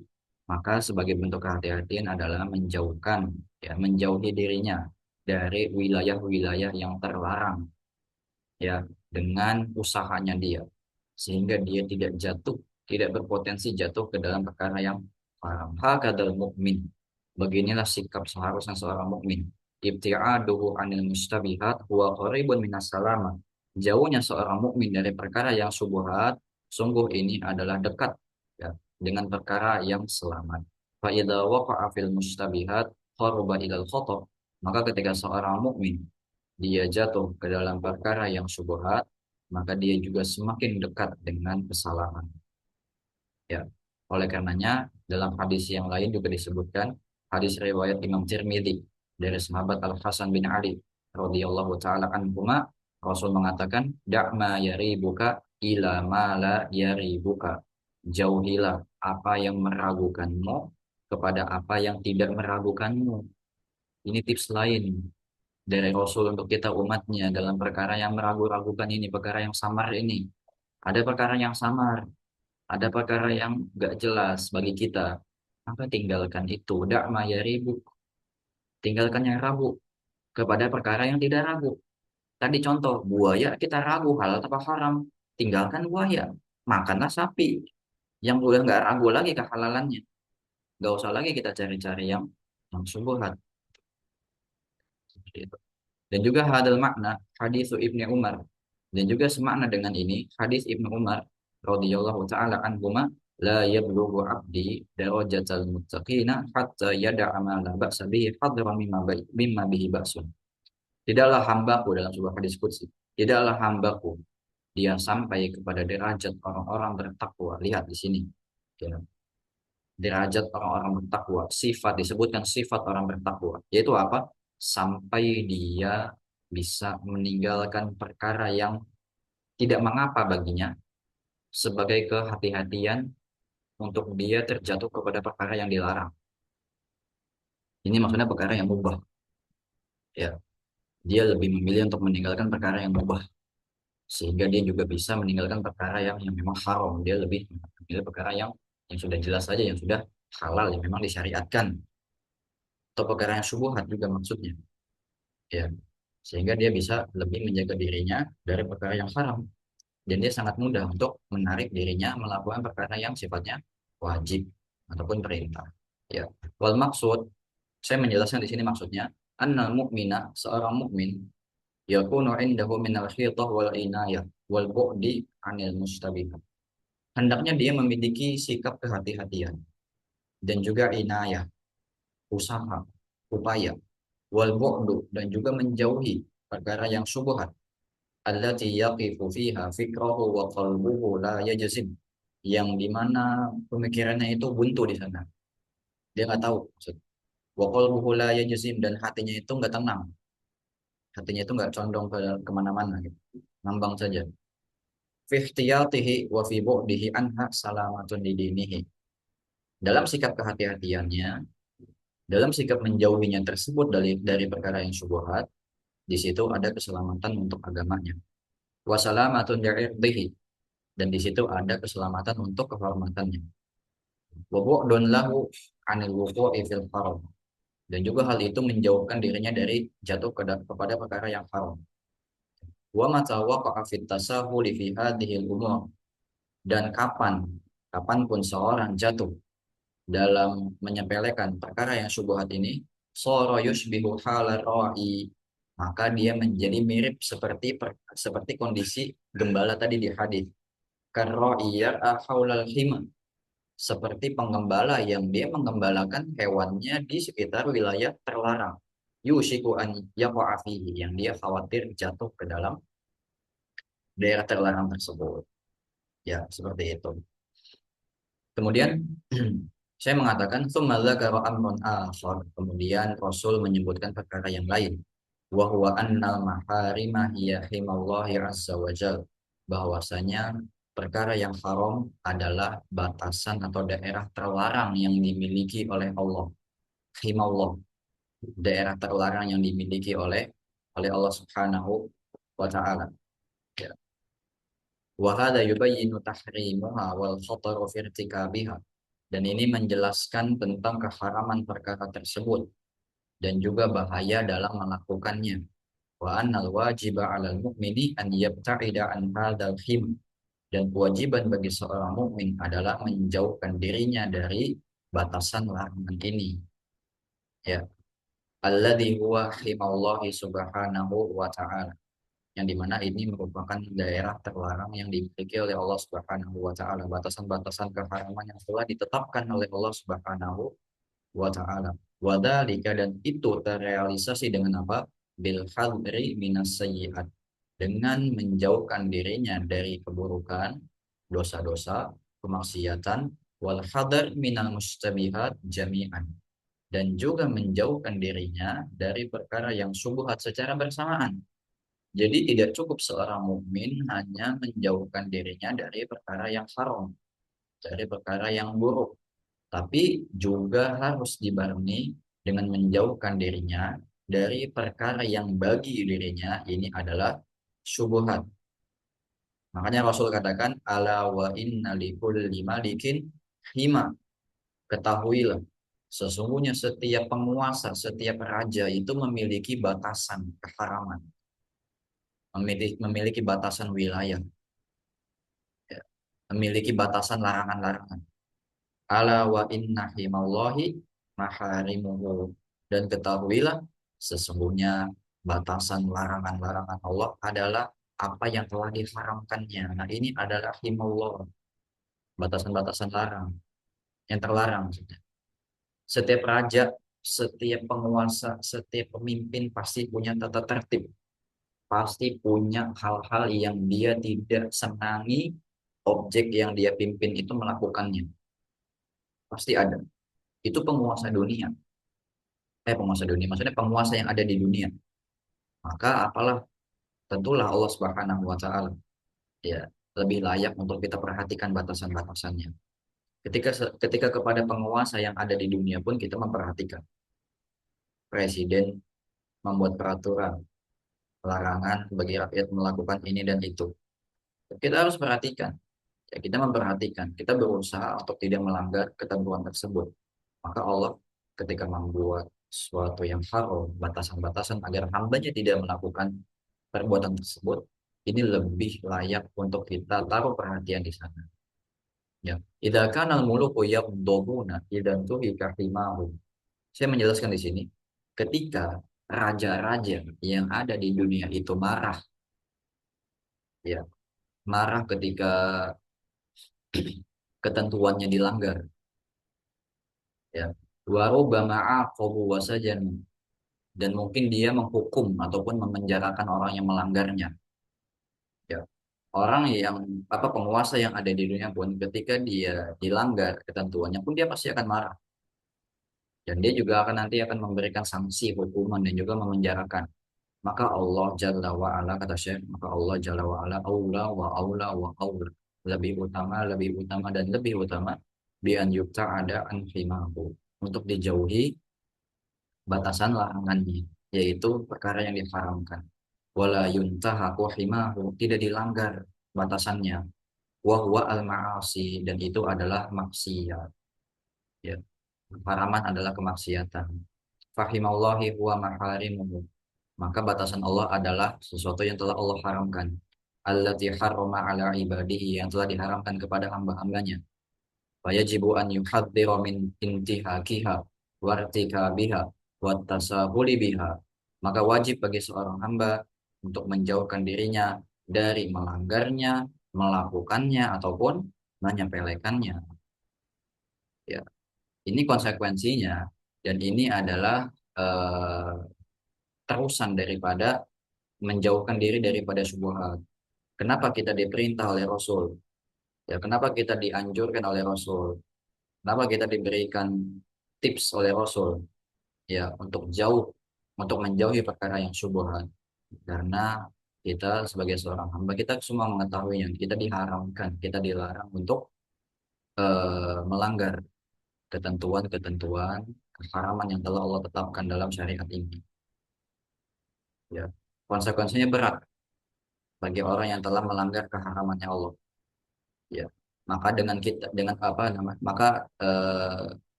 Maka sebagai bentuk kehati-hatian adalah menjauhkan, ya menjauhi dirinya dari wilayah-wilayah yang terlarang, ya dengan usahanya dia, sehingga dia tidak jatuh, tidak berpotensi jatuh ke dalam perkara yang haram. Hakadal mukmin, beginilah sikap seharusnya seorang mukmin. Ibtiaduhu anil mustabihat huwa qaribun minas salama, jauhnya seorang mukmin dari perkara yang subuhat, sungguh ini adalah dekat, ya, dengan perkara yang selamat. Fa idza waqa'a fil mustabihat qaruba ilal khata, maka ketika seorang mukmin dia jatuh ke dalam perkara yang syubhat, maka dia juga semakin dekat dengan kesalahan. Ya, oleh karenanya dalam hadis yang lain juga disebutkan, hadis riwayat Imam Tirmidzi dari sahabat Al Hasan bin Ali radhiyallahu taala anhuma, Rasul mengatakan, "Da'ma yaribuka ila ma la yaribuka." Jauhilah apa yang meragukanmu kepada apa yang tidak meragukanmu. Ini tips lain dari Rasul untuk kita umatnya dalam perkara yang meragu-ragukan ini, perkara yang samar ini. Ada perkara yang samar, ada perkara yang gak jelas bagi kita. Maka tinggalkan itu. Da'ma yaribu. Tinggalkan yang ragu kepada perkara yang tidak ragu. Tadi contoh, buaya kita ragu halal atau haram. Tinggalkan buaya. Makanlah sapi. Yang udah nggak ragu lagi kehalalannya. Gak usah lagi kita cari-cari yang syubhat. Seperti itu. Dan juga hadal makna hadis Ibnu Umar, dan juga semakna dengan ini hadis Ibnu Umar radhiyallahu taala anhuma, la yablughu 'abdi darajatal muttaqina hatta yada'a ma la ba'sa bihi hadra mimma bihi ba'sun. Tidaklah hambaku dalam sebuah hadis qudsi, tidaklah hambaku dia sampai kepada derajat orang-orang bertakwa. Lihat di sini. Ya, derajat orang-orang bertakwa. Sifat disebutkan sifat orang bertakwa. Yaitu apa? Sampai dia bisa meninggalkan perkara yang tidak mengapa baginya sebagai kehati-hatian untuk dia terjatuh kepada perkara yang dilarang. Ini maksudnya perkara yang mubah. Ya, dia lebih memilih untuk meninggalkan perkara yang mubah sehingga dia juga bisa meninggalkan perkara yang memang haram. Dia lebih memilih perkara yang sudah jelas saja, yang sudah halal, yang memang disyariatkan, atau perkara yang syubhat juga maksudnya. Ya, sehingga dia bisa lebih menjaga dirinya dari perkara yang haram, dan dia sangat mudah untuk menarik dirinya melakukan perkara yang sifatnya wajib ataupun perintah. Ya, wal maksud, saya menjelaskan di sini maksudnya, annal mu'mina, seorang mukmin, yakunu indahu minal khitah wal inayah wal bu'di anil mustabihat. Hendaknya dia memiliki sikap kehati-hatian dan juga inayah, usaha, upaya, wal bu'du, dan juga menjauhi perkara yang syubhat, allati yaqifu fiha fikrahu wa qalbuhu la yajzim, yang dimana pemikirannya itu buntu di sana, dia nggak tahu maksud. Wa qalbuhu la yajzim, dan hatinya itu nggak tenang, hatinya itu nggak condong ke kemana-mana gitu, ngambang saja. Fi ihtiyatihi wa fi bu'dihi anha salamatun lidinihi. Dalam sikap kehati-hatiannya, dalam sikap menjauhinya tersebut dari perkara yang syubhat, di situ ada keselamatan untuk agamanya. Wa salamatun li'irdihi, dan di situ ada keselamatan untuk kehormatannya. Wa bu'dun lahu 'anil wuqu'i fil haram, dan juga hal itu menjauhkan dirinya dari jatuh kepada perkara yang haram. Wa mata waqa'a fit tasahuli fi hadhihi al-umur, dan kapanpun seorang jatuh dalam menyepelekan perkara yang syubhat ini, sara yushbihu halar ra'i, maka dia menjadi mirip seperti kondisi gembala tadi di hadis. Karra'i yar'a haulal hima, seperti penggembala yang dia menggembalakan hewannya di sekitar wilayah terlarang. Yushiku an yaqa'a fihi, yang dia khawatir jatuh ke dalam daerah terlarang tersebut. Ya, seperti itu. Kemudian saya mengatakan tsumma dzakara amrun akhar, kemudian Rasul menyebutkan perkara yang lain. Wa huwa annal maharima hiya himallahi azza wa jal, bahwasanya perkara yang haram adalah batasan atau daerah terlarang yang dimiliki oleh Allah. Himallah, daerah terlarang yang dimiliki oleh Allah Subhanahu wa taala. Ya. Wa hadza yubayyinu tahrimaha wal khataru fi irtikabiha, dan ini menjelaskan tentang keharaman perkara tersebut dan juga bahaya dalam melakukannya. Wa annal wajiba 'alal mu'mini an yabta'ida an hadzal him, dan kewajiban bagi seorang mukmin adalah menjauhkan dirinya dari batasan larangan ini. Ya, alladzi huwa himallahi subhanahu wa ta'ala, yang dimana ini merupakan daerah terlarang yang dimiliki oleh Allah Subhanahu wa taala, batasan-batasan keharaman yang telah ditetapkan oleh Allah Subhanahu wa taala. Wadalika, dan itu terrealisasi dengan apa? Bil hadri minas sayyi'at, dengan menjauhkan dirinya dari keburukan, dosa-dosa, kemaksiatan, wal hadar minal mustabihat jami'an, dan juga menjauhkan dirinya dari perkara yang syubhat secara bersamaan. Jadi tidak cukup seorang mukmin hanya menjauhkan dirinya dari perkara yang haram, dari perkara yang buruk, tapi juga harus dibarengi dengan menjauhkan dirinya dari perkara yang bagi dirinya ini adalah syubhat. Makanya Rasul katakan, ala wa inna likulli malikin hima. Ketahuilah, sesungguhnya setiap penguasa, setiap raja itu memiliki batasan keharaman, memiliki batasan wilayah, ya, memiliki batasan larangan-larangan. Ala wa inna himallahi maharimuhu, dan ketahuilah sesungguhnya batasan larangan-larangan Allah adalah apa yang telah diharamkannya. Nah, ini adalah himallah, batasan-batasan larang, yang terlarang maksudnya. Setiap raja, setiap penguasa, setiap pemimpin pasti punya tata tertib, pasti punya hal-hal yang dia tidak senangi objek yang dia pimpin itu melakukannya. Pasti ada. Itu penguasa dunia. Penguasa dunia, maksudnya penguasa yang ada di dunia. Maka apalah, tentulah Allah Subhanahu wa taala ya lebih layak untuk kita perhatikan batasan-batasannya. Ketika kepada penguasa yang ada di dunia pun kita memperhatikan. Presiden membuat peraturan, larangan bagi rakyat melakukan ini dan itu. Kita harus perhatikan. Ya, kita memperhatikan. Kita berusaha untuk tidak melanggar ketentuan tersebut. Maka Allah ketika membuat sesuatu yang haram, batasan-batasan agar hambanya tidak melakukan perbuatan tersebut, ini lebih layak untuk kita taruh perhatian di sana. Ya, idza kana al-muluku yaghdabuna idzan tuhika himahum. Saya menjelaskan di sini, ketika raja-raja yang ada di dunia itu marah, ya, marah ketika ketentuannya dilanggar, ya. Wa rubbama aqabu wa sajanu, dan mungkin dia menghukum ataupun memenjarakan orang yang melanggarnya, ya. Orang yang penguasa yang ada di dunia pun ketika dia dilanggar ketentuannya pun dia pasti akan marah, dan dia juga akan nanti akan memberikan sanksi hukuman dan juga memenjarakan. Maka Allah Jalla wa Ala, kata Syekh, maka Allah Jalla wa Ala aula wa aula wa aula, lebih utama dan lebih utama bi an ada an himahu, untuk dijauhi batasan larangannya, yaitu perkara yang diharamkan. Wala yuntahaku himahu, tidak dilanggar batasannya. Wa huwa al ma'asi, dan itu adalah maksiat, ya. Haraman adalah kemaksiatan. Fahimallahi huwa maharimuhu, maka batasan Allah adalah sesuatu yang telah Allah haramkan. Allati harrama ala ibadihi, yang telah diharamkan kepada hamba-hambanya. Fayajibu an yuhadzira min intihakiha wartikabiha wattasahuli biha. Maka wajib bagi seorang hamba untuk menjauhkan dirinya dari melanggarnya, melakukannya ataupun menyepelekannya. Ya, ini konsekuensinya, dan ini adalah eh, terusan daripada menjauhkan diri daripada syubhat. Kenapa kita diperintah oleh Rasul? Ya, kenapa kita dianjurkan oleh Rasul? Kenapa kita diberikan tips oleh Rasul? Ya, untuk menjauhi perkara yang syubhat. Karena kita sebagai seorang hamba, kita semua mengetahui yang kita diharamkan, kita dilarang untuk melanggar ketentuan-ketentuan keharaman yang telah Allah tetapkan dalam syariat ini. Ya, konsekuensinya berat bagi orang yang telah melanggar keharamannya Allah. Ya, maka dengan kita, dengan apa namanya, maka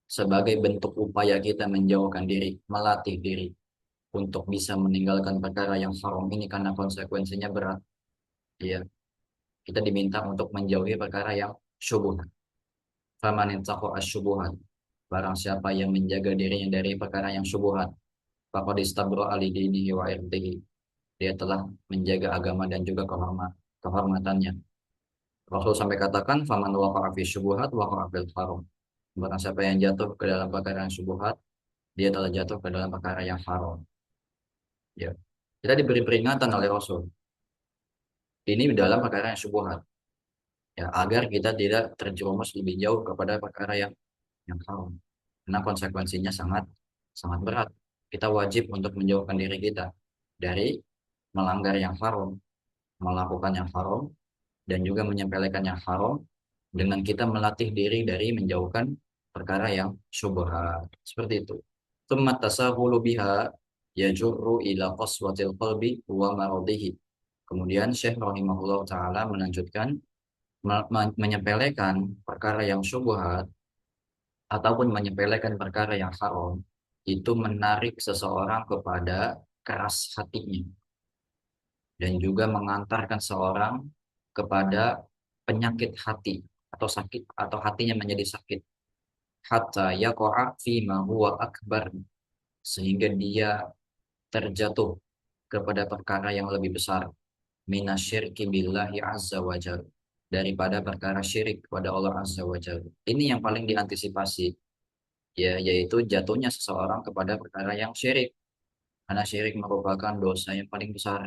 sebagai bentuk upaya kita menjauhkan diri, melatih diri untuk bisa meninggalkan perkara yang haram ini karena konsekuensinya berat. Ya, kita diminta untuk menjauhi perkara yang syubhat. Faman ittaqa asy-syubuhat, barang siapa yang menjaga dirinya dari perkara yang syubhat, faqad istabra ali dinihi wa irdihi, dia telah menjaga agama dan juga kehormatannya. Rasul sampai katakan, faman waqa'a fi syubuhat waqa'a fil haram. Barang siapa yang jatuh ke dalam perkara yang syubhat, dia telah jatuh ke dalam perkara yang haram. Ya. Kita diberi peringatan oleh Rasul. Ini dalam perkara yang syubhat. Ya, agar kita tidak terjerumus lebih jauh kepada perkara yang haram. Karena konsekuensinya sangat sangat berat. Kita wajib untuk menjauhkan diri kita dari melanggar yang haram, melakukan yang haram, dan juga menyepelekan yang haram, dengan kita melatih diri dari menjauhkan perkara yang syubhat. Seperti itu. Tsumma tasahulu biha yajurru ila qaswatil qalbi wa maradihi. Kemudian Syekh rahimahullah taala melanjutkan, menyepelekan perkara yang syubhat ataupun menyepelekan perkara yang haram itu menarik seseorang kepada keras hatinya, dan juga mengantarkan seorang kepada penyakit hati atau sakit, atau hatinya menjadi sakit, hatta yaqa'a fi ma huwa akbar, sehingga dia terjatuh kepada perkara yang lebih besar, minasyirki billahi azza wa jalla, daripada perkara syirik kepada Allah Azza wa Jalla. Ini yang paling diantisipasi, ya, yaitu jatuhnya seseorang kepada perkara yang syirik. Karena syirik merupakan dosa yang paling besar.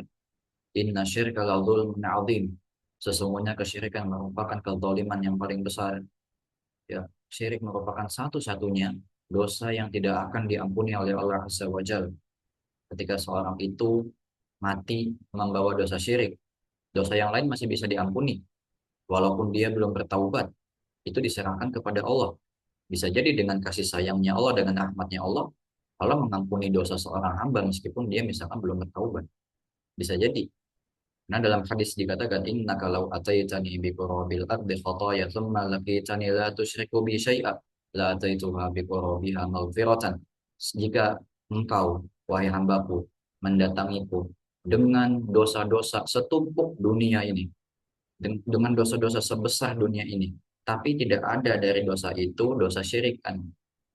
Inna syirka la dzulmun adzim. Sesungguhnya kesyirikan merupakan kezaliman yang paling besar. Ya, syirik merupakan satu-satunya dosa yang tidak akan diampuni oleh Allah Azza wa Jalla. Ketika seorang itu mati membawa dosa syirik, dosa yang lain masih bisa diampuni. Walaupun dia belum bertaubat, itu diserahkan kepada Allah. Bisa jadi dengan kasih sayangnya Allah, dengan rahmatnya Allah, Allah mengampuni dosa seorang hamba meskipun dia misalkan belum bertaubat. Bisa jadi. Nah, dalam hadis dikatakan, innaka law ataitani bi qurabil ardi khataya thumma laqitani la tusyriku bi syai'a la ataituha bi qurabiha maghfiratan. Jika engkau, wahai hambaku, mendatangiku dengan dosa-dosa setumpuk dunia ini, dengan dosa-dosa sebesar dunia ini, tapi tidak ada dari dosa itu dosa syirikan,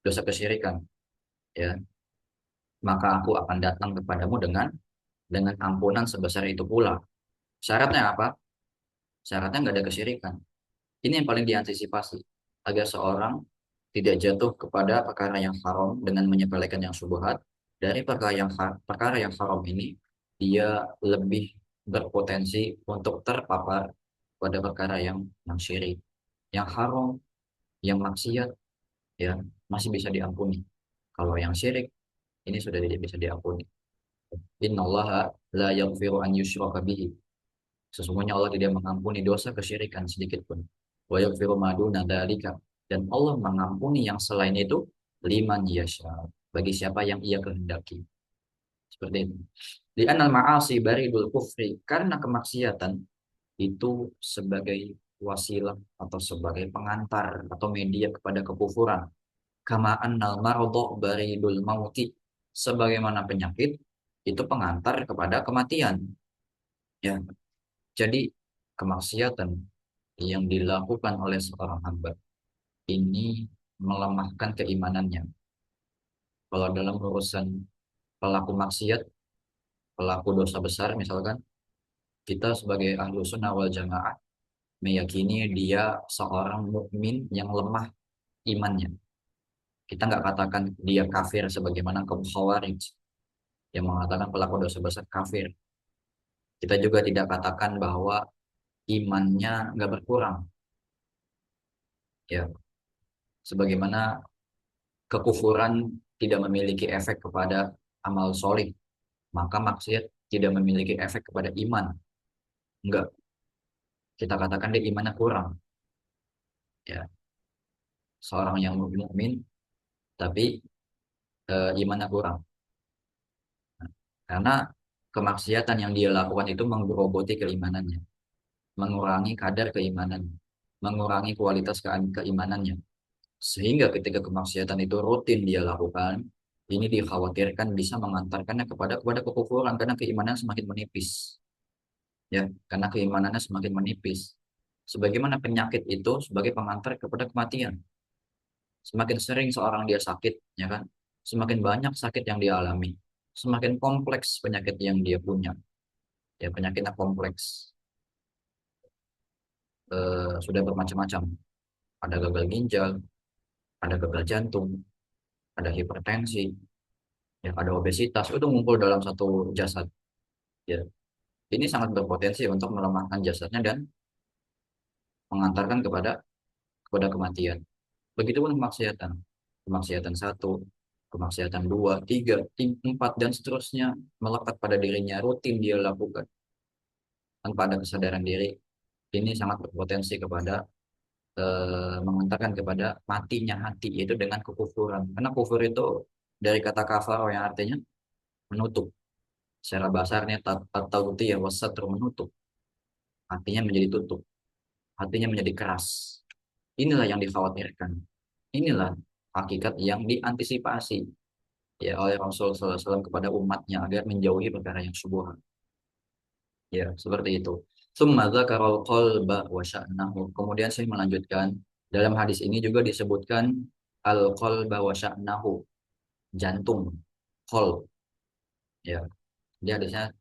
dosa kesyirikan, ya, maka aku akan datang kepadamu dengan ampunan sebesar itu pula. Syaratnya apa? Syaratnya nggak ada kesyirikan. Ini yang paling diantisipasi agar seorang tidak jatuh kepada perkara yang haram dengan menyepelekan yang syubhat. Dari perkara yang haram ini, dia lebih berpotensi untuk terpapar pada perkara yang syirik, yang haram, yang maksiat, ya, masih bisa diampuni. Kalau yang syirik ini sudah tidak bisa diampuni. Innallaha la yaghfiru an yushraka bihi. Sesungguhnya Allah tidak mengampuni dosa kesyirikan sedikit pun. Wa yaghfiru ma duna dzalika, dan Allah mengampuni yang selain itu liman yasha, bagi siapa yang Ia kehendaki. Seperti itu. Di anal ma'asi baridul kufri, karena kemaksiatan itu sebagai wasilah atau sebagai pengantar atau media kepada kekufuran. Kama annal maradha baridul mauti, sebagaimana penyakit itu pengantar kepada kematian. Ya, jadi kemaksiatan yang dilakukan oleh seorang hamba ini melemahkan keimanannya. Kalau dalam urusan pelaku maksiat, pelaku dosa besar misalkan, kita sebagai ahlu sunnah wal jamaah meyakini dia seorang mukmin yang lemah imannya. Kita nggak katakan dia kafir sebagaimana kaum khawarij yang mengatakan pelaku dosa besar kafir. Kita juga tidak katakan bahwa imannya nggak berkurang. Ya, sebagaimana kekufuran tidak memiliki efek kepada amal solih, maka maksiat tidak memiliki efek kepada iman. Enggak, kita katakan dia imannya kurang. Ya, seorang yang mukmin tapi imannya kurang. Karena kemaksiatan yang dia lakukan itu menggerogoti keimanannya, mengurangi kadar keimanannya, mengurangi kualitas keimanannya. Sehingga ketika kemaksiatan itu rutin dia lakukan, ini dikhawatirkan bisa mengantarkannya kepada kekufuran karena keimanan semakin menipis. Ya, karena keimanannya semakin menipis. Sebagaimana penyakit itu sebagai pengantar kepada kematian. Semakin sering seorang dia sakit, ya kan? Semakin banyak sakit yang dia alami, semakin kompleks penyakit yang dia punya. Ya, penyakitnya kompleks. Sudah bermacam-macam. Ada gagal ginjal, ada gagal jantung, ada hipertensi, ya, ada obesitas. Itu ngumpul dalam satu jasad. Ya, ini sangat berpotensi untuk melemahkan jasadnya dan mengantarkan kepada kematian. Begitupun kemaksiatan. Kemaksiatan satu, kemaksiatan dua, tiga, empat, dan seterusnya melekat pada dirinya, rutin dia lakukan tanpa ada kesadaran diri. Ini sangat berpotensi kepada mengantarkan kepada matinya hati, yaitu dengan kekufuran. Karena kufur itu dari kata kafar yang artinya menutup. Secara bahasanya atau ya wasatru, menutup. Hatinya menjadi tutup, hatinya menjadi keras. Inilah yang dikhawatirkan. Inilah hakikat yang diantisipasi ya oleh Rasul sallallahu alaihi wasallam kepada umatnya agar menjauhi perkara yang syubhat. Ya, seperti itu. Tsumma dzakarul qalba wa sya'nahu. Kemudian saya melanjutkan, dalam hadis ini juga disebutkan al-qalba wa sya'nahu, jantung, qalb, ya. Dia hadisnya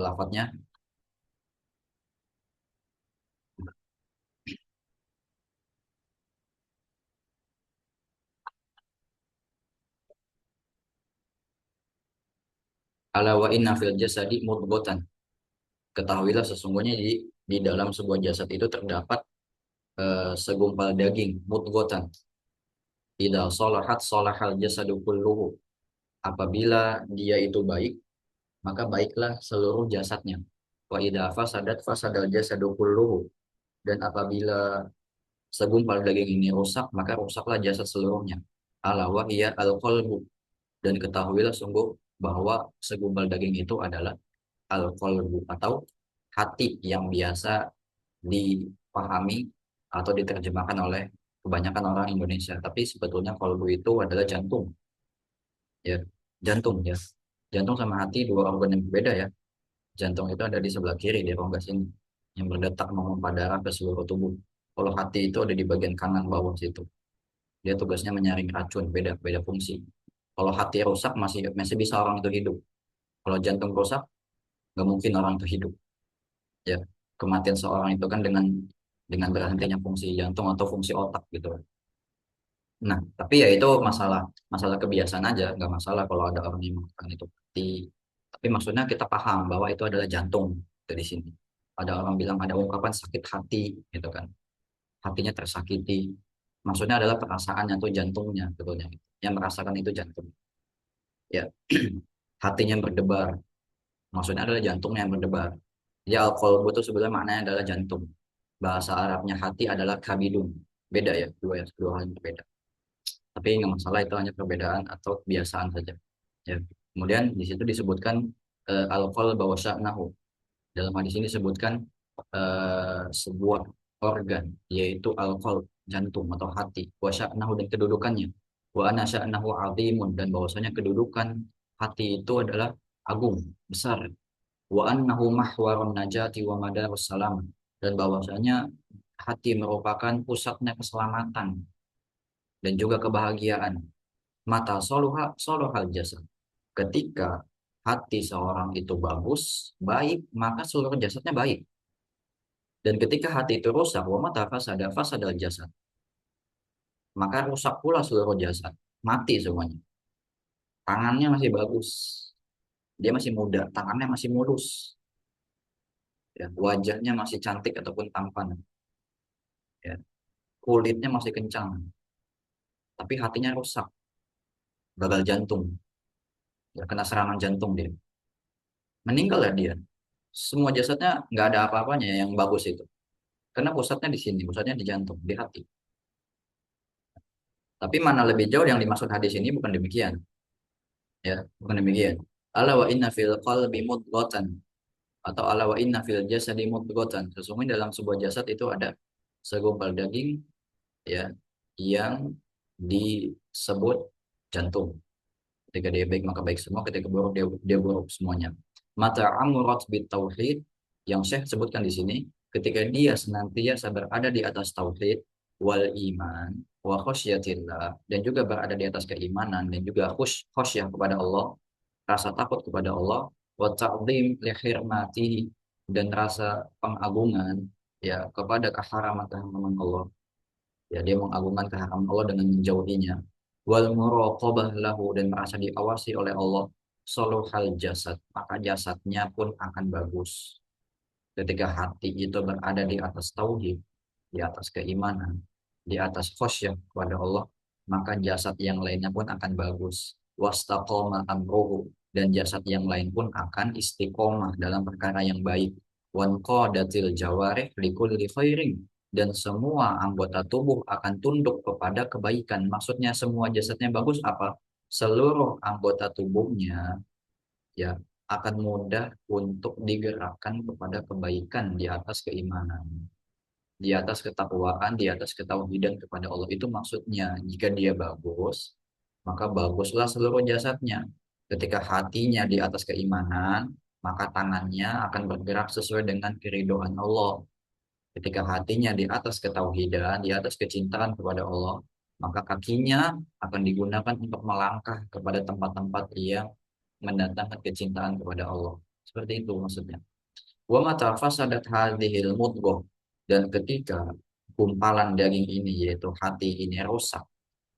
lafadznya Ala wa inna fil jasadi mudghatan. Ketahuilah sesungguhnya di dalam sebuah jasad itu terdapat segumpal daging mudghatan. Idza salahat salahal jasadu kulluhu. Apabila dia itu baik, maka baiklah seluruh jasadnya. Wa idza fasadat fasadal jasadu kulluhu. Dan apabila segumpal daging ini rusak, maka rusaklah jasad seluruhnya. Ala wa hiya al-qalbu. Dan ketahuilah sungguh bahwa segumpal daging itu adalah al-qalbu atau hati yang biasa dipahami atau diterjemahkan oleh kebanyakan orang Indonesia. Tapi sebetulnya kalbu itu adalah jantung, ya, jantung ya. Jantung sama hati dua organ yang berbeda ya. Jantung itu ada di sebelah kiri di rongga sini yang berdetak memompa darah ke seluruh tubuh. Kalau hati itu ada di bagian kanan bawah situ. Dia tugasnya menyaring racun, beda beda fungsi. Kalau hati rusak masih masih bisa orang itu hidup. Kalau jantung rusak nggak mungkin orang itu hidup. Ya, kematian seorang itu kan dengan berhentinya fungsi jantung atau fungsi otak gitu. Nah, tapi ya itu masalah masalah kebiasaan aja, nggak masalah kalau ada orang yang mengatakan itu hati. Tapi maksudnya kita paham bahwa itu adalah jantung dari sini. Ada orang bilang ada ungkapan sakit hati gitu kan, hatinya tersakiti. Maksudnya adalah perasaannya tuh jantungnya sebetulnya. Yang merasakan itu jantung. Ya, hatinya berdebar. Maksudnya adalah jantungnya yang berdebar. Ya, al-qalbu itu sebenarnya maknanya adalah jantung. Bahasa Arabnya hati adalah kabidun. Beda ya, dua hal yang berbeda. Tapi nggak masalah itu hanya perbedaan atau kebiasaan saja. Ya. Kemudian di situ disebutkan al-qalb wa sya'nahu. Dalam hadis ini disebutkan sebuah organ yaitu al-qalb, jantung atau hati, wa sya'nahu dan kedudukannya. Wa anna sya'nahu 'azimun dan bahwasanya kedudukan hati itu adalah agung, besar. Wa annahu mahwarun najati wa madarus salam dan bahwasanya hati merupakan pusatnya keselamatan dan juga kebahagiaan. Mata soluhal jasad. Ketika hati seorang itu bagus, baik, maka seluruh jasadnya baik. Dan ketika hati itu rusak, wa mata fasadal jasad, maka rusak pula seluruh jasad. Mati semuanya. Tangannya masih bagus. Dia masih muda, tangannya masih mulus. Ya, wajahnya masih cantik ataupun tampan. Ya, kulitnya masih kencang. Tapi hatinya rusak, gagal jantung. Ya, kena serangan jantung dia. Meninggal ya dia. Semua jasadnya nggak ada apa-apanya yang bagus itu. Karena pusatnya di sini, pusatnya di jantung, di hati. Tapi mana lebih jauh yang dimaksud hadis ini bukan demikian, ya, bukan demikian. Ala wa inna fil qalbi mudghatan atau ala wa inna fil jasadi mudghatan. Sesungguhnya dalam sebuah jasad itu ada segumpal daging, ya, yang disebut jantung. Ketika dia baik maka baik semua, ketika buruk dia buruk semuanya. Mata amurat bit tauhid yang Syekh sebutkan di sini, ketika dia senantiasa berada di atas tauhid wal iman wa khosyatillah dan juga berada di atas keimanan dan juga khosyah kepada Allah, rasa takut kepada Allah, wa ta'zim li hurmatihi dan rasa pengagungan ya kepada keharaman Allah. Ya, dia mengagungkan keharaman Allah dengan menjauhinya. Wal muraqabah lahu dan merasa diawasi oleh Allah. Soluhal jasad, maka jasadnya pun akan bagus. Ketika hati itu berada di atas tauhid, di atas keimanan, di atas khosyah kepada Allah, maka jasad yang lainnya pun akan bagus. Wastaqoma amruhu dan jasad yang lain pun akan istiqomah dalam perkara yang baik. Wanqadatil jawarih likulli khairin dan semua anggota tubuh akan tunduk kepada kebaikan. Maksudnya semua jasadnya bagus apa? Seluruh anggota tubuhnya ya akan mudah untuk digerakkan kepada kebaikan di atas keimanan, di atas ketakwaan, di atas ketauhidan kepada Allah. Itu maksudnya, jika dia bagus, maka baguslah seluruh jasadnya. Ketika hatinya di atas keimanan, maka tangannya akan bergerak sesuai dengan keridhaan Allah. Ketika hatinya di atas ketauhidan, di atas kecintaan kepada Allah, maka kakinya akan digunakan untuk melangkah kepada tempat-tempat yang mendatangkan kecintaan kepada Allah. Seperti itu maksudnya. Wa mata fasadat hadhil mudghah dan ketika gumpalan daging ini yaitu hati ini rusak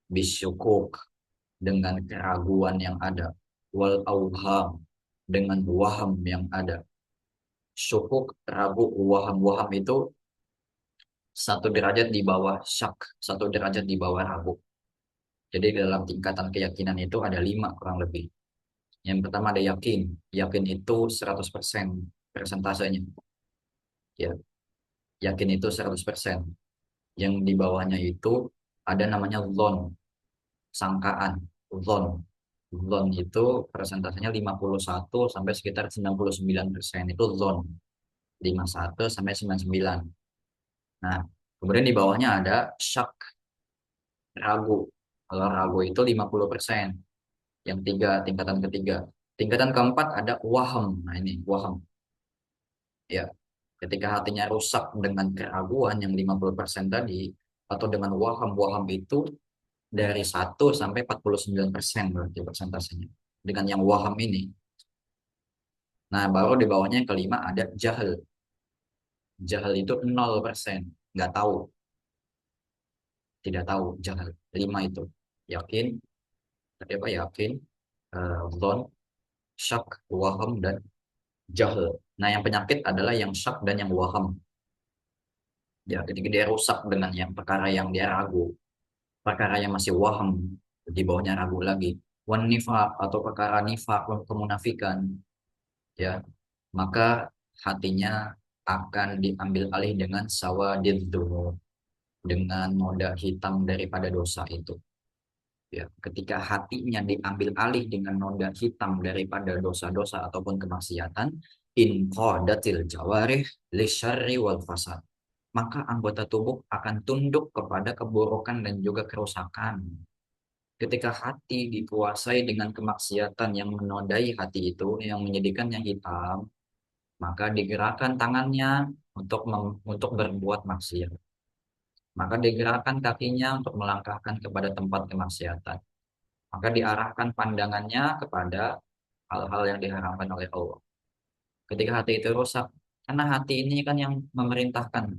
bisyukuk dengan keraguan yang ada wal auham dengan waham yang ada. Syukuk, ragu, waham. Waham itu satu derajat di bawah syak, satu derajat di bawah ragu. Jadi dalam tingkatan keyakinan itu ada lima kurang lebih. Yang pertama ada yakin. Yakin itu 100% persentasenya. Ya, yakin itu 100%. Yang di bawahnya itu ada namanya zon, sangkaan. Zon. Zon itu persentasenya 51 sampai sekitar 99%. Itu zon. 51 sampai 99. Nah, kemudian di bawahnya ada syak, ragu. Kalau ragu itu 50%. Yang tiga, tingkatan ketiga. Tingkatan keempat ada waham. Nah ini, waham. Ya, ketika hatinya rusak dengan keraguan yang 50% tadi, atau dengan waham-waham itu dari 1 sampai 49% berarti persentasenya. Dengan yang waham ini. Nah, baru di bawahnya yang kelima ada jahil. Jahil itu 0%. Nggak tahu, tidak tahu, jahil. 5 itu. Yakin, tadi apa yakin, dhon, syak, waham, dan jahil. Nah, yang penyakit adalah yang syak dan yang waham. Ya, ketika dia rusak dengan yang perkara yang dia ragu, perkara yang masih waham, di bawahnya ragu lagi. Wan nifaq atau perkara nifaq, kemunafikan, ya, maka hatinya akan diambil alih dengan sawadid dzunub, dengan noda hitam daripada dosa itu. Ya, ketika hatinya diambil alih dengan noda hitam daripada dosa-dosa ataupun kemaksiatan, inqadatil jawarih lisyarri wal fasad, maka anggota tubuh akan tunduk kepada keburukan dan juga kerusakan. Ketika hati dikuasai dengan kemaksiatan yang menodai hati itu, yang menjadikannya hitam, maka digerakkan tangannya untuk berbuat maksiat. Maka digerakkan kakinya untuk melangkahkan kepada tempat kemaksiatan. Maka diarahkan pandangannya kepada hal-hal yang diharamkan oleh Allah. Ketika hati itu rusak, karena hati ini kan yang memerintahkan,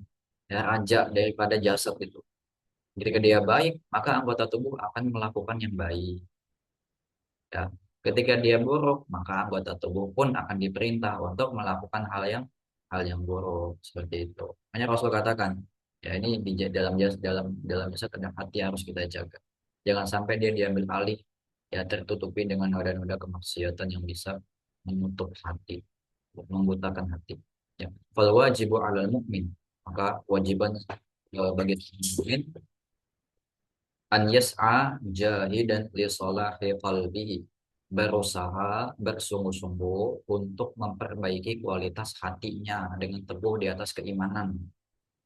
ya, raja daripada jasad itu. Ketika dia baik, maka anggota tubuh akan melakukan yang baik. Ya. Ketika dia buruk, maka anggota tubuh pun akan diperintah untuk melakukan hal yang buruk seperti itu. Hanya Rasul katakan, ya ini dalam jasad ada hati yang harus kita jaga. Jangan sampai dia diambil alih, ya tertutupi dengan noda-noda kemaksiatan yang bisa menutup hati, membutakan hati. Ya, fal wajibu 'alal mu'min, maka kewajiban bagi mukmin an yas'a jahidan li salahi qalbihi, berusaha bersungguh-sungguh untuk memperbaiki kualitas hatinya dengan teguh di atas keimanan,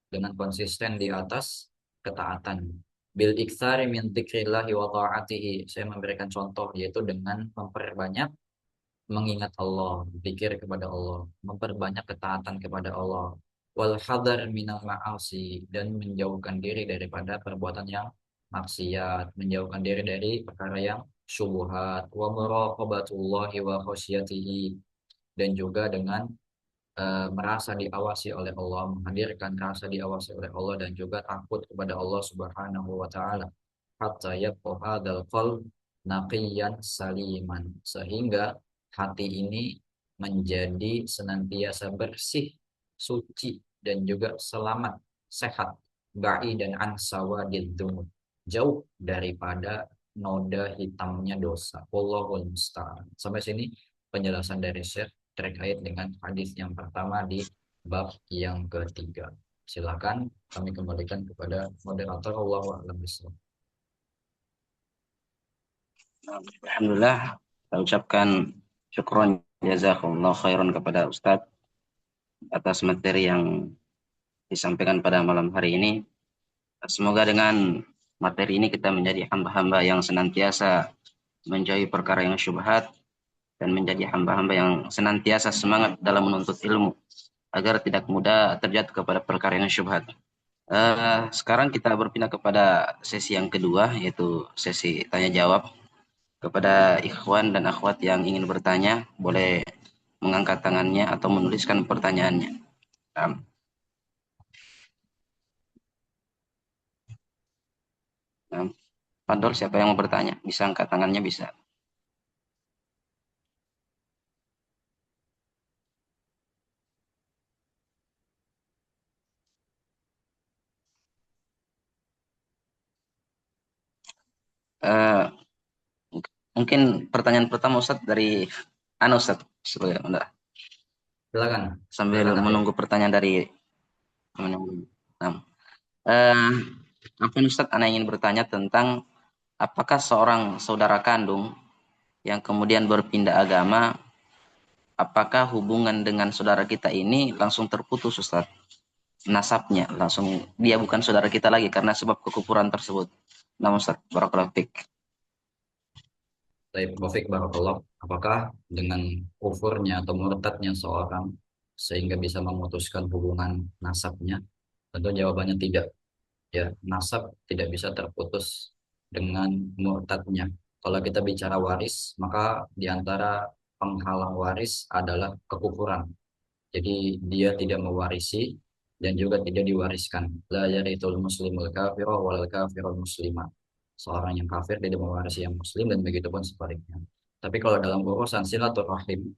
dengan konsisten di atas ketaatan. Bil iktsari min dzikrillahi wa ta'atihi, saya memberikan contoh yaitu dengan memperbanyak mengingat Allah, pikir kepada Allah, memperbanyak ketaatan kepada Allah, wal hadar minal ma'asi, dan menjauhkan diri daripada perbuatan yang maksiat, menjauhkan diri dari perkara yang syubhat, wa muraqabatullahi wa khasyatihi, dan juga dengan merasa diawasi oleh Allah, menghadirkan rasa diawasi oleh Allah dan juga takut kepada Allah Subhanahu wa taala. Hatta yabqa hadzal qalb naqiyan saliman, sehingga hati ini menjadi senantiasa bersih, suci, dan juga selamat, sehat, dan ansawadid dzunub, jauh daripada noda hitamnya dosa. Wallahul musta'an. Sampai sini penjelasan dari Syekh terkait dengan hadis yang pertama di bab yang ketiga. Silakan kami kembalikan kepada moderator. Wallahu a'lam bishawab. Alhamdulillah, saya ucapkan syukron jazakumullah khairan kepada Ustadz atas materi yang disampaikan pada malam hari ini. Semoga dengan materi ini kita menjadi hamba-hamba yang senantiasa menjauhi perkara yang syubhat dan menjadi hamba-hamba yang senantiasa semangat dalam menuntut ilmu agar tidak mudah terjatuh kepada perkara yang syubhat. Sekarang kita berpindah kepada sesi yang kedua, yaitu sesi tanya jawab. Kepada ikhwan dan akhwat yang ingin bertanya, boleh mengangkat tangannya atau menuliskan pertanyaannya. Nah, Fadol, siapa yang mau bertanya? Bisa angkat tangannya, bisa. Eh, Mungkin pertanyaan pertama Ustaz dari Ustaz, sebentar. Silakan, Sambil silakan Arif. menunggu pertanyaan dari teman-teman. Nah, eh, apa Ustaz, Ana ingin bertanya tentang apakah seorang saudara kandung yang kemudian berpindah agama, apakah hubungan dengan saudara kita ini langsung terputus Ustaz? Nasabnya langsung dia bukan saudara kita lagi karena sebab kekufuran tersebut. Nah Ustaz, barakallahu fiik. Baik, Taufik Barakallah. Apakah dengan kufurnya atau murtadnya seorang sehingga bisa memutuskan hubungan nasabnya? Tentu jawabannya tidak. Ya, nasab tidak bisa terputus dengan murtadnya. Kalau kita bicara waris, maka di antara penghalang waris adalah kekufuran. Jadi dia tidak mewarisi dan juga tidak diwariskan. La yarithul muslimul kafirah wal kafirul muslimah. Seorang yang kafir tidak mewarisi yang muslim dan begitu pun sebaliknya. Tapi kalau dalam urusan silaturahim,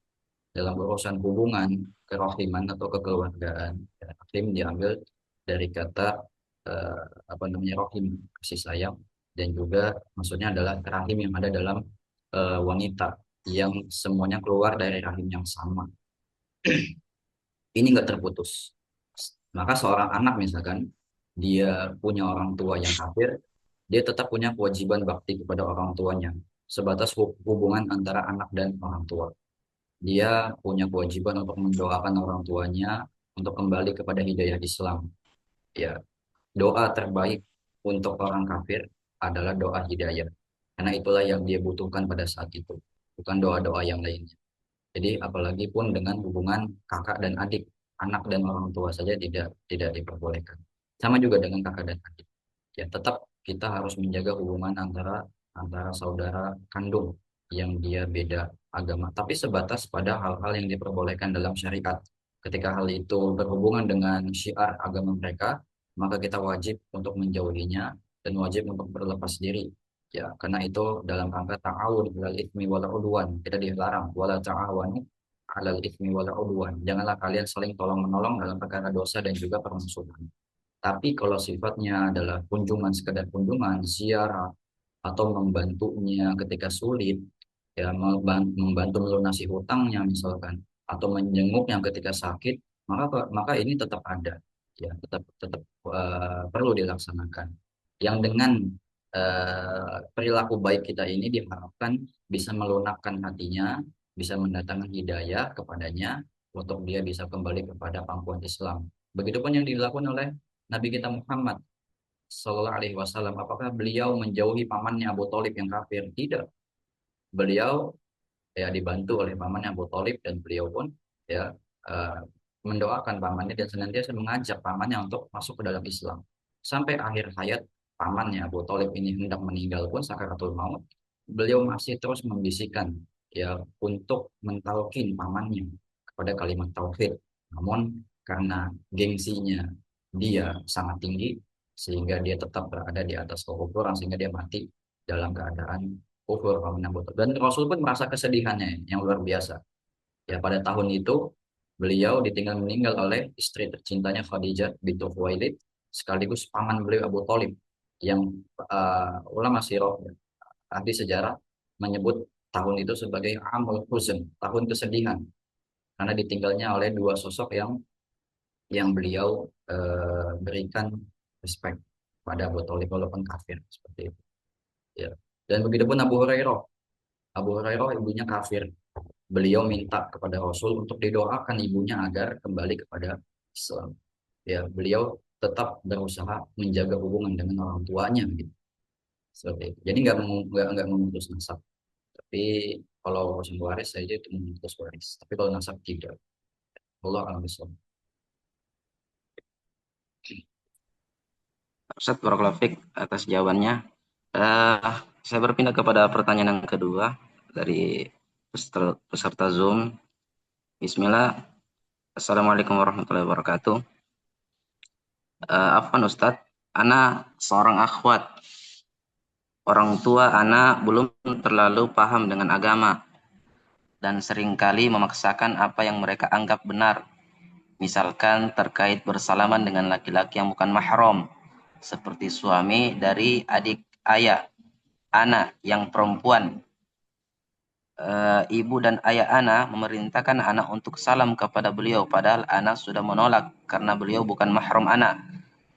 dalam urusan hubungan kerahiman atau kekeluargaan, ya, rahim diambil dari kata apa namanya rahim, kasih sayang, dan juga maksudnya adalah rahim yang ada dalam wanita yang semuanya keluar dari rahim yang sama. Ini nggak terputus. Maka seorang anak misalkan dia punya orang tua yang kafir, dia tetap punya kewajiban bakti kepada orang tuanya. Sebatas hubungan antara anak dan orang tua. Dia punya kewajiban untuk mendoakan orang tuanya untuk kembali kepada hidayah Islam. Ya, doa terbaik untuk orang kafir adalah doa hidayah. Karena itulah yang dia butuhkan pada saat itu, bukan doa-doa yang lainnya. Jadi apalagi pun dengan hubungan kakak dan adik, anak dan orang tua saja tidak diperbolehkan. Sama juga dengan kakak dan adik. Ya, tetap kita harus menjaga hubungan antara antara saudara kandung yang dia beda agama, tapi sebatas pada hal-hal yang diperbolehkan dalam syariat. Ketika hal itu berhubungan dengan syiar agama mereka, maka kita wajib untuk menjauhinya dan wajib untuk berlepas diri. Ya, karena itu dalam rangka ta'awun ilal itsmi wal udwan, kita dilarang wala ta'awanu alal itsmi wal udwan. Janganlah kalian saling tolong-menolong dalam perkara dosa dan juga permusuhan. Tapi kalau sifatnya adalah kunjungan, sekedar kunjungan, ziarah, atau membantunya ketika sulit, ya membantu melunasi hutangnya misalkan, atau menjenguknya ketika sakit, maka ini tetap ada, ya tetap tetap perlu dilaksanakan. Yang dengan perilaku baik kita ini diharapkan bisa melunakkan hatinya, bisa mendatangkan hidayah kepadanya untuk dia bisa kembali kepada pangkuan Islam. Begitupun yang dilakukan oleh Nabi kita Muhammad Sallallahu Alaihi Wasallam. Apakah beliau menjauhi pamannya Abu Thalib yang kafir? Tidak. Beliau ya dibantu oleh pamannya Abu Thalib dan beliau pun ya eh, mendoakan pamannya dan senantiasa mengajak pamannya untuk masuk ke dalam Islam. Sampai akhir hayat pamannya Abu Thalib ini hendak meninggal pun sakaratul maut, beliau masih terus membisikkan ya untuk mentalkin pamannya kepada kalimat tauhid. Namun karena gengsinya dia sangat tinggi sehingga dia tetap berada di atas kekufuran sehingga dia mati dalam keadaan kufur pamannya Abu Thalib. Dan Rasul pun merasa kesedihannya yang luar biasa. Ya pada tahun itu beliau ditinggal meninggal oleh istri tercintanya Khadijah bintu Khuwailid sekaligus paman beliau Abu Thalib yang ulama sirah ahli sejarah menyebut tahun itu sebagai Amul Huzn, tahun kesedihan karena ditinggalnya oleh dua sosok yang beliau berikan respect pada Abu Thalib walaupun kafir seperti itu. Ya. Dan begitupun Abu Hurairah. Abu Hurairah ibunya kafir. Beliau minta kepada Rasul untuk didoakan ibunya agar kembali kepada Islam. Ya, beliau tetap berusaha menjaga hubungan dengan orang tuanya gitu. Seperti itu. Jadi nggak memutus nasab. Tapi kalau urusan waris saja itu memutus waris. Tapi kalau nasab tidak. Allah alam bisawab. Ustaz, barakallahu fiik atas jawabannya. Eh, saya berpindah kepada pertanyaan yang kedua dari peserta Zoom. Bismillah. Assalamualaikum warahmatullahi wabarakatuh. Afwan Ustadz, Ana seorang akhwat. Orang tua Ana belum terlalu paham dengan agama dan seringkali memaksakan apa yang mereka anggap benar. Misalkan terkait bersalaman dengan laki-laki yang bukan mahram, seperti suami dari adik ayah. anak yang perempuan, ibu dan ayah anak memerintahkan anak untuk salam kepada beliau, padahal anak sudah menolak karena beliau bukan mahram anak.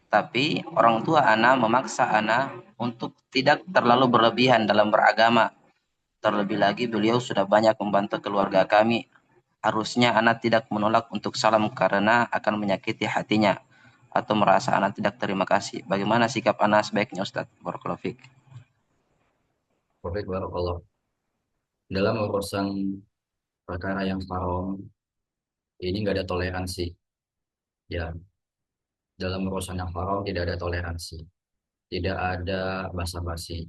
Tapi orang tua anak memaksa anak untuk tidak terlalu berlebihan dalam beragama. Terlebih lagi beliau sudah banyak membantu keluarga kami. Harusnya anak tidak menolak untuk salam karena akan menyakiti hatinya atau merasa anak tidak terima kasih. Bagaimana sikap anak sebaiknya Ustaz? Barakallahu fiik. Baik, barakallah. Dalam urusan perkara yang haram, ini nggak ada toleransi. Ya, dalam urusan yang haram tidak ada toleransi. Tidak ada basa-basi.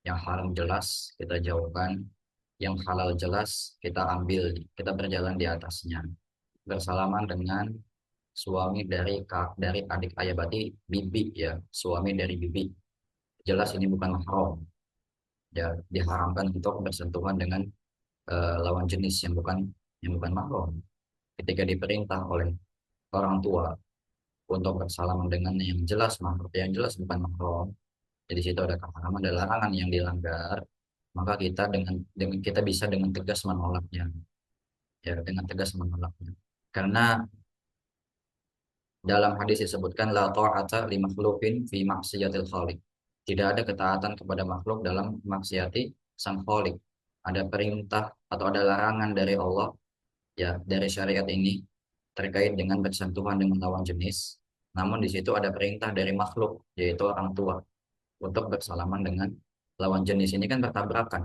Yang haram jelas kita jauhkan, yang halal jelas kita ambil, kita berjalan di atasnya. Bersalaman dengan suami dari adik ayah, berarti bibi ya, suami dari bibi. Jelas ini bukan haram. Ya, diharamkan untuk bersentuhan dengan lawan jenis yang bukan mahram. Ketika diperintah oleh orang tua untuk bersalaman dengan yang jelas mahram, yang jelas bukan mahram, jadi situ ada keharaman dan larangan yang dilanggar, maka kita bisa dengan tegas menolaknya, ya dengan tegas menolaknya. Karena dalam hadis disebutkan la ta'ata li makhluqin fi maksiatil khaliq. Tidak ada ketaatan kepada makhluk dalam maksiati sang khaliq. Ada perintah atau ada larangan dari Allah, ya dari syariat ini terkait dengan bersentuhan dengan lawan jenis. Namun di situ ada perintah dari makhluk, yaitu orang tua, untuk bersalaman dengan lawan jenis. Ini kan bertabrakan.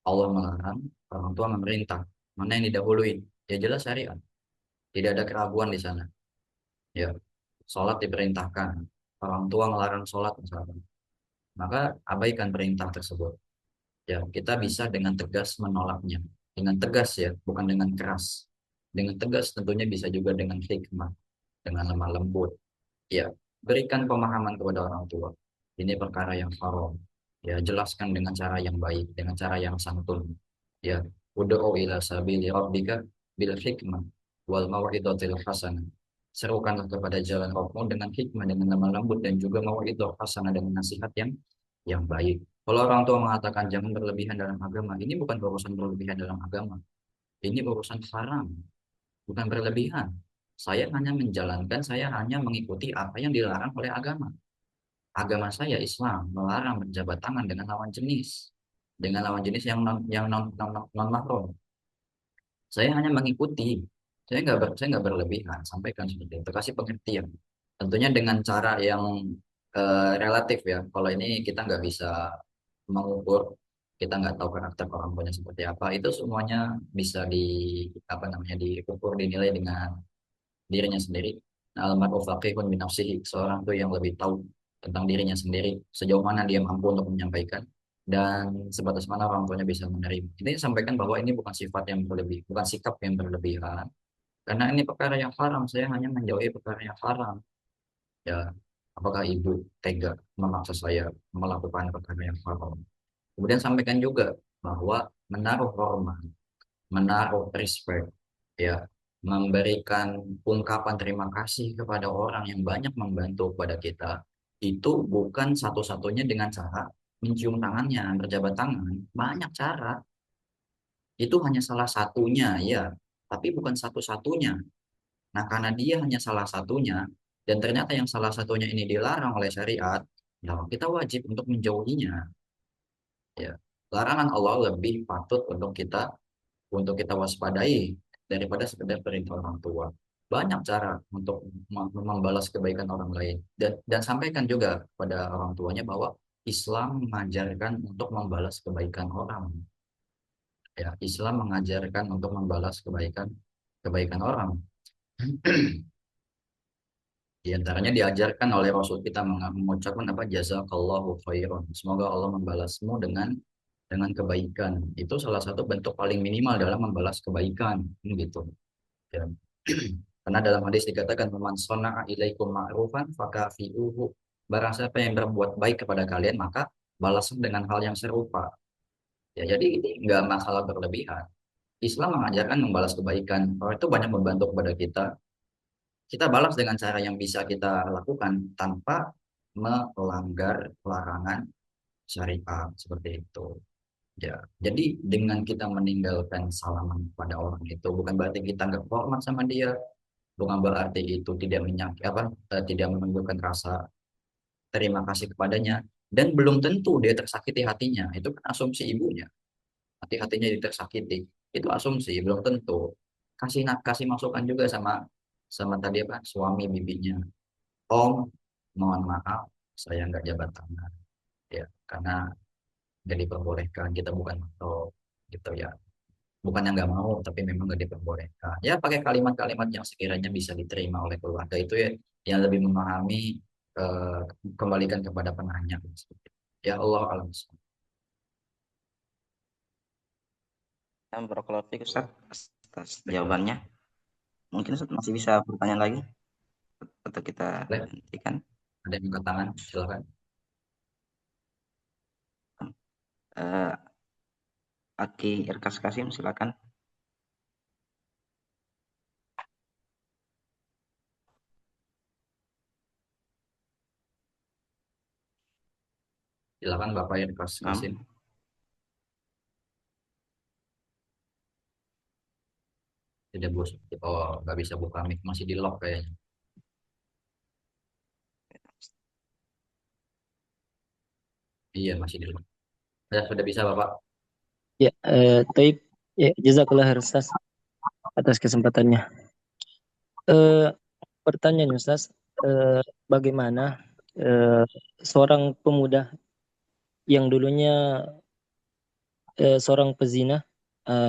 Allah melarang, orang tua memerintah. Mana yang didahului? Ya jelas syariat. Tidak ada keraguan di sana. Ya, sholat diperintahkan. Orang tua melarang sholat misalkan. Maka abaikan perintah tersebut. Ya, kita bisa dengan tegas menolaknya. Dengan tegas ya, bukan dengan keras. Dengan tegas tentunya bisa juga dengan hikmah, dengan lemah lembut. Ya, berikan pemahaman kepada orang tua. Ini perkara yang haram. Ya, jelaskan dengan cara yang baik, dengan cara yang santun. Ya, ud'u ila sabili rabbika bil hikmah wal mau'izatil hasanah. Serukanlah kepada jalan Rabbmu dengan hikmah, dengan lemah lembut dan juga mau'izah hasanah, dengan nasihat yang baik. Kalau orang tua mengatakan jangan berlebihan dalam agama, ini bukan urusan berlebihan dalam agama. Ini urusan haram, bukan berlebihan. Saya hanya mengikuti apa yang dilarang oleh agama. Agama saya Islam melarang berjabat tangan dengan lawan jenis, yang non mahram. Saya hanya mengikuti. Saya nggak berlebihan. Sampaikan seperti itu. Kasih pengertian. Tentunya dengan cara yang relatif ya. Kalau ini kita nggak bisa mengukur, kita nggak tahu karakter orang tuanya seperti apa. Itu semuanya bisa apa namanya diukur, dinilai dengan dirinya sendiri. Nah, almarhum faqihun min nafsihi, seorang tuh yang lebih tahu tentang dirinya sendiri, sejauh mana dia mampu untuk menyampaikan dan sebatas mana orang tuanya bisa menerima. Ini sampaikan bahwa ini bukan sifat yang berlebih, bukan sikap yang berlebihan. Karena ini perkara yang haram, saya hanya menjauhi perkara yang haram. Ya, apakah ibu tega memaksa saya melakukan perkara yang haram? Kemudian sampaikan juga bahwa menaruh hormat, menaruh respect, ya, memberikan ungkapan terima kasih kepada orang yang banyak membantu kepada kita, itu bukan satu-satunya dengan cara mencium tangannya, berjabat tangan. Banyak cara, itu hanya salah satunya, ya, tapi bukan satu-satunya. Nah, karena dia hanya salah satunya, dan ternyata yang salah satunya ini dilarang oleh syariat, ya kita wajib untuk menjauhinya. Ya, larangan Allah lebih patut untuk kita waspadai daripada sekedar perintah orang tua. Banyak cara untuk membalas kebaikan orang lain, dan sampaikan juga pada orang tuanya bahwa Islam mengajarkan untuk membalas kebaikan orang. Ya, Islam mengajarkan untuk membalas kebaikan kebaikan orang. Di antaranya diajarkan oleh Rasul kita mengucapkan apa, jazakallahu khairan. Semoga Allah membalasmu dengan kebaikan. Itu salah satu bentuk paling minimal dalam membalas kebaikan, gitu. Ya. Karena dalam hadis dikatakan man sana'a ilaikum ma'rufan fakafi'uhu. Barang siapa yang berbuat baik kepada kalian, maka balaslah dengan hal yang serupa. Ya, jadi ini enggak masalah berlebihan. Islam mengajarkan membalas kebaikan. Kalau itu banyak membantu kepada kita, kita balas dengan cara yang bisa kita lakukan tanpa melanggar larangan syariat seperti itu. Ya, jadi dengan kita meninggalkan salaman kepada orang itu bukan berarti kita nggak hormat sama dia, bukan berarti itu tidak tidak menunjukkan rasa terima kasih kepadanya, dan belum tentu dia tersakiti hatinya. Itu kan asumsi ibunya, hati-hatinya dia tersakiti. Itu asumsi, belum tentu. Kasih masukan juga sama sama tadi apa suami bibinya. Om, mohon maaf, saya nggak jabat tangan, ya, karena nggak diperbolehkan. Kita bukan makro, gitu ya. Bukan yang nggak mau, tapi memang nggak diperbolehkan. Ya, pakai kalimat-kalimat yang sekiranya bisa diterima oleh keluarga itu ya, yang lebih memahami, eh, kembalikan kepada penanya. Ya Allah alam. Barakallahu fiik Ustaz atas jawabannya. Mungkin Ustaz masih bisa bertanya lagi atau kita Boleh? hentikan. Ada yang angkat tangan, silakan. Eh, Aki Irkas Kasim, silakan. Silakan Bapak Irkas Kasim. Nah, Tidak bos. Oh, nggak bisa buka mic, masih di lock kayaknya. Iya, masih di lock. Ya, sudah bisa Bapak. Ya, Taib, ya, jazakallah khair, Ustaz, atas kesempatannya. Eh, Pertanyaan Ustaz, eh, bagaimana eh, seorang pemuda yang dulunya seorang pezina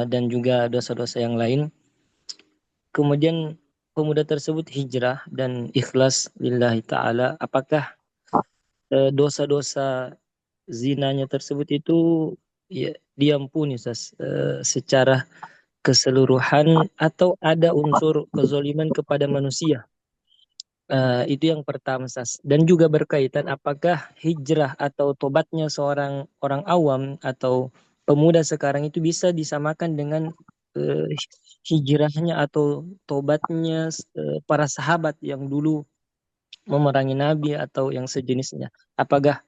dan juga dosa-dosa yang lain, kemudian pemuda tersebut hijrah dan ikhlas lillahi ta'ala, apakah dosa-dosa zinanya tersebut itu ya, diampuni Ustaz secara keseluruhan atau ada unsur kezoliman kepada manusia. Itu yang pertama, Sas. Dan juga berkaitan apakah hijrah atau tobatnya seorang orang awam atau pemuda sekarang itu bisa disamakan dengan eh, hijrahnya atau tobatnya para sahabat yang dulu memerangi Nabi atau yang sejenisnya. Apakah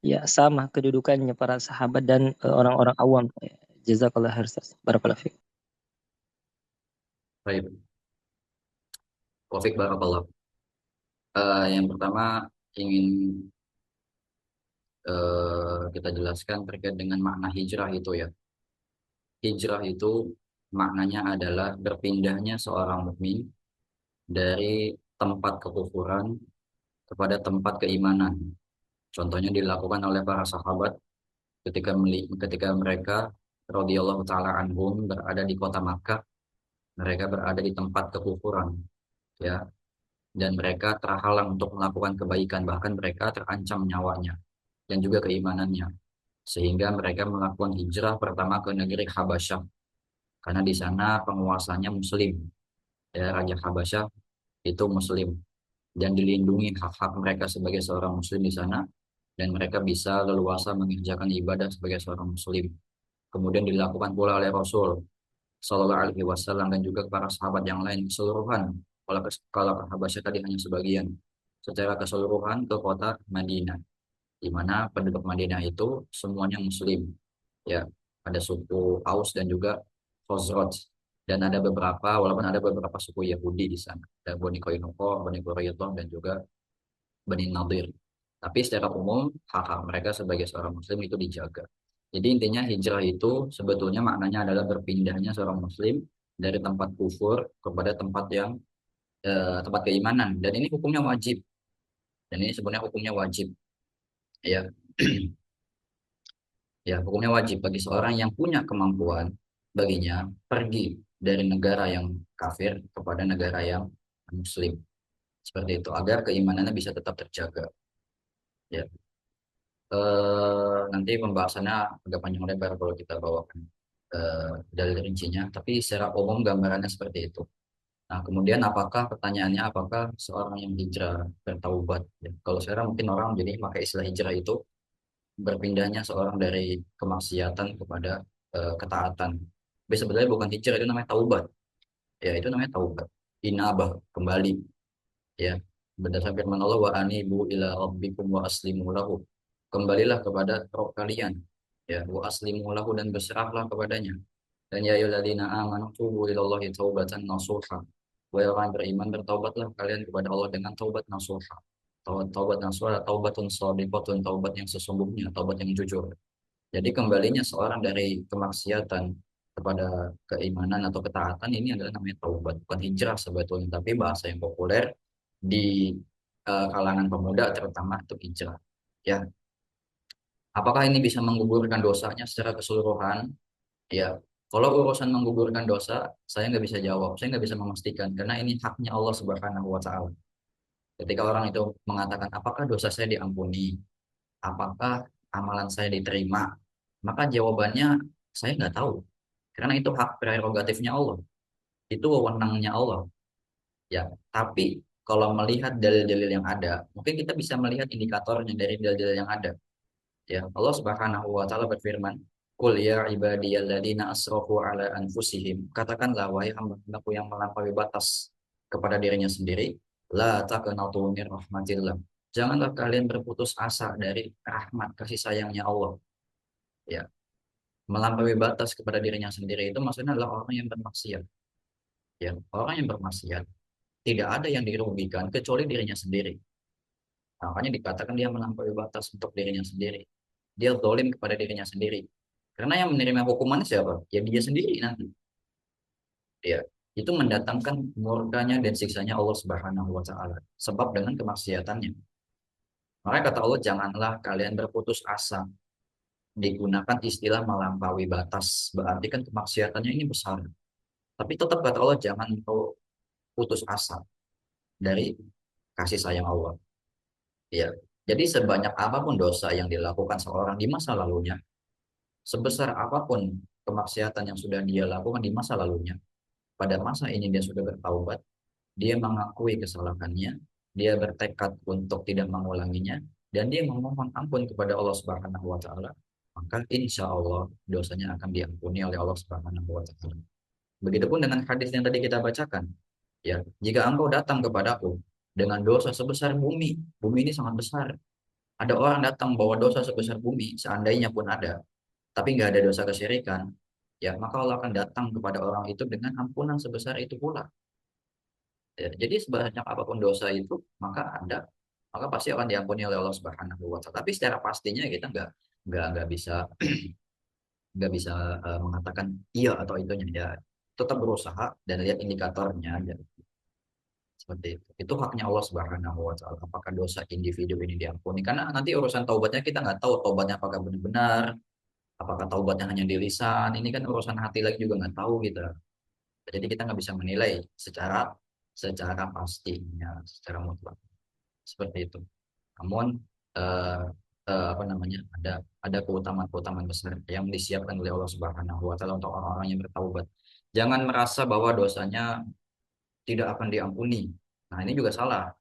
ya sama kedudukannya para sahabat dan orang-orang awam? Jazakallah khair, Sas. Barakallahu fiik. Baik. Taufik Barakallah. Yang pertama ingin kita jelaskan terkait dengan makna hijrah itu ya. Hijrah itu maknanya adalah berpindahnya seorang mukmin dari tempat kekufuran kepada tempat keimanan. Contohnya dilakukan oleh para sahabat ketika mereka radhiyallahu taala anhum berada di kota Makkah, mereka berada di tempat kekufuran, ya, dan mereka terhalang untuk melakukan kebaikan, bahkan mereka terancam nyawanya dan juga keimanannya, sehingga mereka melakukan hijrah pertama ke negeri Habasyah, karena di sana penguasanya Muslim, ya, Raja Habasyah itu Muslim, dan dilindungi hak-hak mereka sebagai seorang Muslim di sana, dan mereka bisa leluasa mengerjakan ibadah sebagai seorang Muslim. Kemudian dilakukan pula oleh Rasul Shallallahu Alaihi Wasallam dan juga para sahabat yang lain keseluruhan. Kalau ke Habasyah tadi hanya sebagian, secara keseluruhan ke kota Madinah, di mana penduduk Madinah itu semuanya Muslim, ya, ada suku Aus dan juga Khazraj, dan ada beberapa, walaupun ada beberapa suku Yahudi di sana, ada Bani Qainuqa, Bani Quraidah, dan juga Bani Nadir. Tapi secara umum hak-hak mereka sebagai seorang Muslim itu dijaga. Jadi intinya hijrah itu sebetulnya maknanya adalah berpindahnya seorang Muslim dari tempat kufur kepada tempat keimanan, dan ini hukumnya wajib, dan ini sebenarnya hukumnya wajib, ya. Ya, hukumnya wajib bagi seorang yang punya kemampuan, baginya pergi dari negara yang kafir kepada negara yang muslim. Seperti itu, agar keimanannya bisa tetap terjaga. Ya, nanti pembahasannya agak panjang lebar kalau kita bawakan dalil rincinya, tapi secara umum gambarannya seperti itu. Nah, kemudian pertanyaannya, apakah seorang yang hijrah bertaubat? Ya, kalau sekarang mungkin orang jadi pakai istilah hijrah itu berpindahnya seorang dari kemaksiatan kepada ketaatan. Tapi sebenarnya bukan hijrah, itu namanya taubat. Ya, itu namanya taubat. Inabah, kembali. Ya, berdasarkan firman Allah, wa anibu ila rabbikum wa aslimu lahu. kembalilah kepada Rabb kalian, ya, wa aslimu lahu, dan berserahlah kepadanya. Dan ya ayyuhalladzina amanu tubu ilallahi taubatan nasuha. Wahai orang yang beriman, bertaubatlah kalian kepada Allah dengan taubat nasuha. Taubat nasuha, taubatun shadiqatun, taubat yang sesungguhnya, taubat yang jujur. Jadi kembalinya seorang dari kemaksiatan kepada keimanan atau ketaatan ini adalah namanya taubat, bukan hijrah sebetulnya, tapi bahasa yang populer di kalangan pemuda terutama itu hijrah. Ya, apakah ini bisa menggugurkan dosanya secara keseluruhan? Ya, kalau urusan menggugurkan dosa, saya nggak bisa jawab, saya nggak bisa memastikan karena ini haknya Allah Subhanahu Wa Taala. Ketika orang itu mengatakan, apakah dosa saya diampuni, apakah amalan saya diterima, maka jawabannya saya nggak tahu, karena itu hak prerogatifnya Allah, itu wewenangnya Allah. Ya, tapi kalau melihat dalil-dalil yang ada, mungkin kita bisa melihat indikatornya dari dalil-dalil yang ada. Ya, Allah Subhanahu wa taala berfirman, "Qul ya ibadiyalladzina asrafu ala anfusihim." Katakanlah wahai hamba-hambaku yang melampaui batas kepada dirinya sendiri, la taqnatu min rahmatillah. Janganlah kalian berputus asa dari rahmat kasih sayangnya Allah. Ya, melampaui batas kepada dirinya sendiri itu maksudnya adalah orang yang bermaksiat. Ya, orang yang bermaksiat tidak ada yang dirugikan kecuali dirinya sendiri. Nah, makanya dikatakan dia melampaui batas untuk dirinya sendiri. Dia zalim kepada dirinya sendiri. Karena yang menerima hukumannya siapa? Ya dia sendiri nanti. Ya, itu mendatangkan murkanya dan siksanya Allah Subhanahu wa taala sebab dengan kemaksiatannya. Makanya kata Allah, janganlah kalian berputus asa. Digunakan istilah melampaui batas. Berarti kan kemaksiatannya ini besar. Tapi tetap kata Allah, jangan kau putus asa dari kasih sayang Allah. Ya. Jadi sebanyak apapun dosa yang dilakukan seorang di masa lalunya, sebesar apapun kemaksiatan yang sudah dia lakukan di masa lalunya, pada masa ini dia sudah bertaubat, dia mengakui kesalahannya, dia bertekad untuk tidak mengulanginya, dan dia memohon ampun kepada Allah Subhanahu wa taala, maka insya Allah dosanya akan diampuni oleh Allah Subhanahu wa taala. Begitupun dengan hadis yang tadi kita bacakan. Ya, jika engkau datang kepadaku dengan dosa sebesar bumi, bumi ini sangat besar. Ada orang datang bawa dosa sebesar bumi, seandainya pun ada, tapi nggak ada dosa kesyirikan, ya maka Allah akan datang kepada orang itu dengan ampunan sebesar itu pula. Ya, jadi sebanyak apapun dosa itu, maka pasti akan diampuni oleh Allah Subhanahu wa taala. Tapi secara pastinya kita nggak bisa nggak bisa mengatakan iya atau itunya, ya tetap berusaha dan lihat indikatornya aja. Seperti itu. Itu haknya Allah Subhanahu wa taala. Apakah dosa individu ini diampuni? Karena nanti urusan taubatnya kita nggak tahu taubatnya apakah benar-benar, apakah taubatnya hanya di lisan. Ini kan urusan hati lagi juga nggak tahu kita. Jadi kita nggak bisa menilai secara secara pastinya, secara mutlak. Seperti itu. Namun eh, apa namanya? Ada keutamaan-keutamaan besar yang disiapkan oleh Allah Subhanahu wa taala untuk orang-orang yang bertaubat. Jangan merasa bahwa dosanya tidak akan diampuni. Nah, ini juga salah.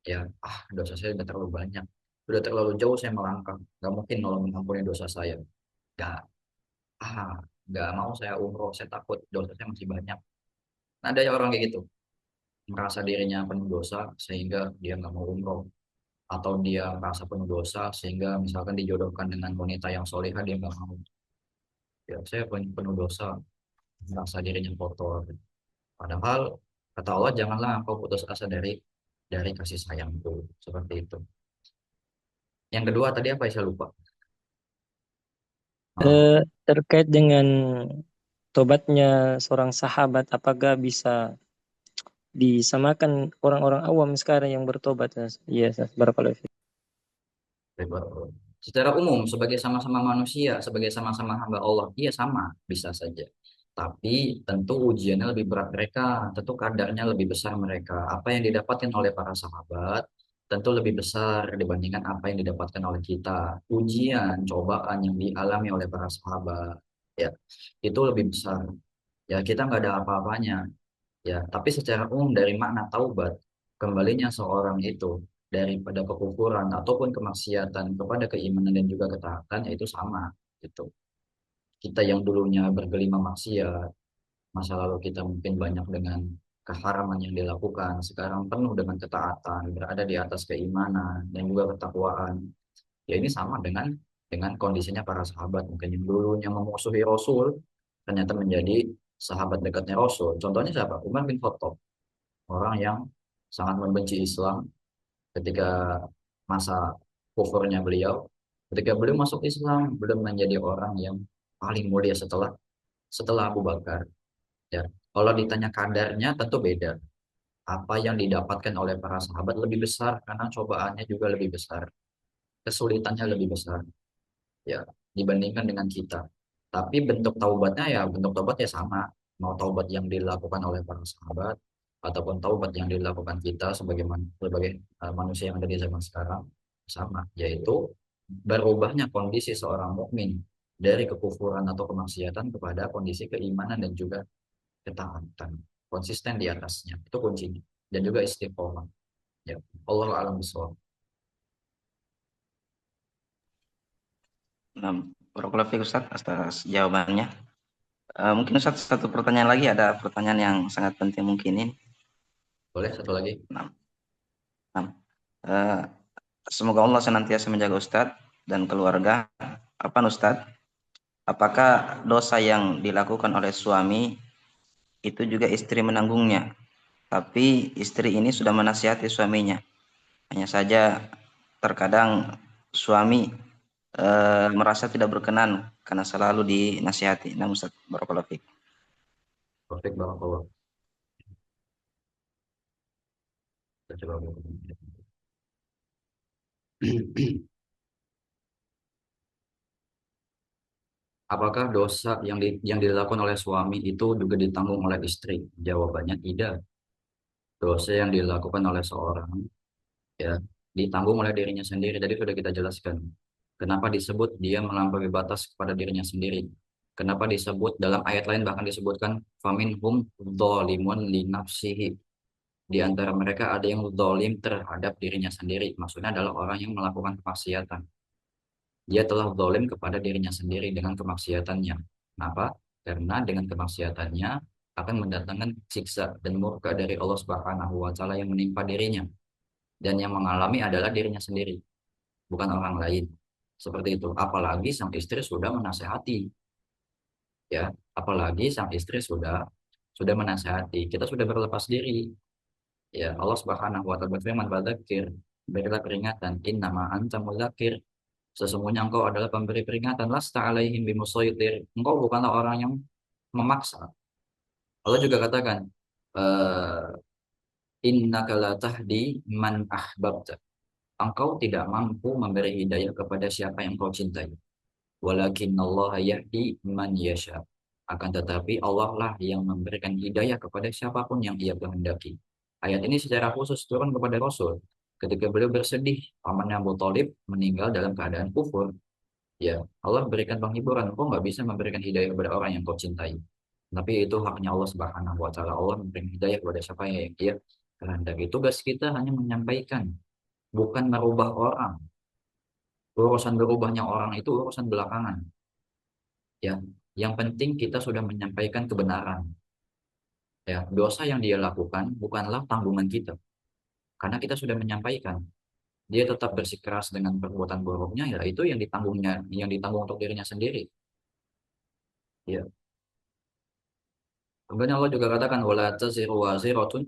Ya, dosa saya udah terlalu banyak. Udah terlalu jauh saya melangkah. Gak mungkin Allah mengampuni dosa saya. Gak, gak mau saya umroh. Saya takut dosa saya masih banyak. Nah, ada orang kayak gitu. Merasa dirinya penuh dosa sehingga dia nggak mau umroh. Atau dia merasa penuh dosa sehingga misalkan dijodohkan dengan wanita yang solehah dia nggak mau. Ya, saya penuh dosa. Merasa dirinya kotor. Padahal kata Allah janganlah engkau putus asa dari kasih sayangku. Seperti itu. Yang kedua tadi apa ya saya lupa. Oh, Terkait dengan tobatnya seorang sahabat, apakah bisa disamakan orang-orang awam sekarang yang bertobat? Iya, barakallahu fiik. lebar. Secara umum, sebagai sama-sama manusia, sebagai sama-sama hamba Allah, iya sama, bisa saja. Tapi tentu ujiannya lebih berat mereka, tentu kadarnya lebih besar mereka. Apa yang didapatkan oleh para sahabat tentu lebih besar dibandingkan apa yang didapatkan oleh kita. Ujian, cobaan yang dialami oleh para sahabat, ya itu lebih besar. Ya kita nggak ada apa-apanya. Ya, tapi secara umum dari makna taubat, kembalinya seorang itu daripada kekufuran ataupun kemaksiatan kepada keimanan dan juga ketaatan, ya itu sama gitu. Kita yang dulunya bergelima maksiat, masa lalu kita mungkin banyak dengan keharaman yang dilakukan, sekarang penuh dengan ketaatan, berada di atas keimanan dan juga ketakwaan. Ya ini sama dengan kondisinya para sahabat. Mungkin yang dulunya memusuhi Rasul, ternyata menjadi sahabat dekatnya Rasul. Contohnya siapa? Umar bin Khattab. Orang yang sangat membenci Islam ketika masa kufurnya beliau. Ketika beliau masuk Islam, beliau menjadi orang yang paling mulia setelah Abu Bakar. Ya, kalau ditanya kadarnya tentu beda. Apa yang didapatkan oleh para sahabat lebih besar karena cobaannya juga lebih besar, kesulitannya lebih besar, ya, dibandingkan dengan kita. Tapi bentuk taubat ya sama. Mau taubat yang dilakukan oleh para sahabat ataupun taubat yang dilakukan kita sebagai manusia yang ada di zaman sekarang sama, yaitu berubahnya kondisi seorang mukmin dari kekufuran atau kemaksiatan kepada kondisi keimanan dan juga ketaatan, konsisten di atasnya. Itu kuncinya. Dan juga istiqomah. Ya, Allah alam bisawab. Nah, barakallahu fiik Ustaz atas jawabannya. Mungkin Ustaz satu pertanyaan lagi, ada pertanyaan yang sangat penting mungkin ini. Boleh satu lagi? Nah, nah, eh, semoga Allah senantiasa menjaga Ustadz dan keluarga. Apa Ustadz? Apakah dosa yang dilakukan oleh suami itu juga istri menanggungnya? Tapi istri ini sudah menasihati suaminya. Hanya saja terkadang suami merasa tidak berkenan karena selalu dinasihati. Nah, Ustaz, barakallahu fiik. Perfect banget Allah. Kita coba. Apakah dosa yang dilakukan oleh suami itu juga ditanggung oleh istri? Jawabannya tidak. Dosa yang dilakukan oleh seorang, ya, ditanggung oleh dirinya sendiri. Tadi sudah kita jelaskan. Kenapa disebut dia melampaui batas kepada dirinya sendiri? Kenapa disebut dalam ayat lain bahkan disebutkan faminhum dzalimun li nafsihi. Di antara mereka ada yang zalim terhadap dirinya sendiri. Maksudnya adalah orang yang melakukan kemaksiatan. Dia telah zalim kepada dirinya sendiri dengan kemaksiatannya. Kenapa? Karena dengan kemaksiatannya akan mendatangkan siksa dan murka dari Allah Subhanahu wa taala yang menimpa dirinya, dan yang mengalami adalah dirinya sendiri, bukan orang lain. Seperti itu. Apalagi sang istri sudah menasehati, ya. Apalagi sang istri sudah menasehati. Kita sudah berlepas diri. Ya, Allah Subhanahu wa taala berfirman, "Fadzakir," berilah peringatan, "innama anta mudzakir." Sesungguhnya engkau adalah pemberi peringatan, lasta alaihim bimusaitir. Engkau bukanlah orang yang memaksa. Allah juga katakan, innaka la tahdi man ahbabta. Engkau tidak mampu memberi hidayah kepada siapa yang kau cintai. Walakin Allah yahdi man yasha. Akan tetapi Allah lah yang memberikan hidayah kepada siapapun yang ia kehendaki. Ayat ini secara khusus turun kepada Rasul ketika beliau bersedih pamannya Abu Thalib meninggal dalam keadaan kufur. Ya, Allah berikan penghiburan. Kau nggak bisa memberikan hidayah kepada orang yang kau cintai. Tapi itu haknya Allah Subhanahu wa taala. Allah memberikan hidayah kepada siapa yang Dia kehendaki. Tugas kita hanya menyampaikan, bukan merubah orang. Urusan berubahnya orang itu urusan belakangan. Ya, yang penting kita sudah menyampaikan kebenaran. Ya, dosa yang dia lakukan bukanlah tanggungan kita. Karena kita sudah menyampaikan. Dia tetap bersikeras dengan perbuatan buruknya, ya itu yang ditanggung untuk dirinya sendiri. Ya. Kemudian Allah juga katakan wala taziru waziratun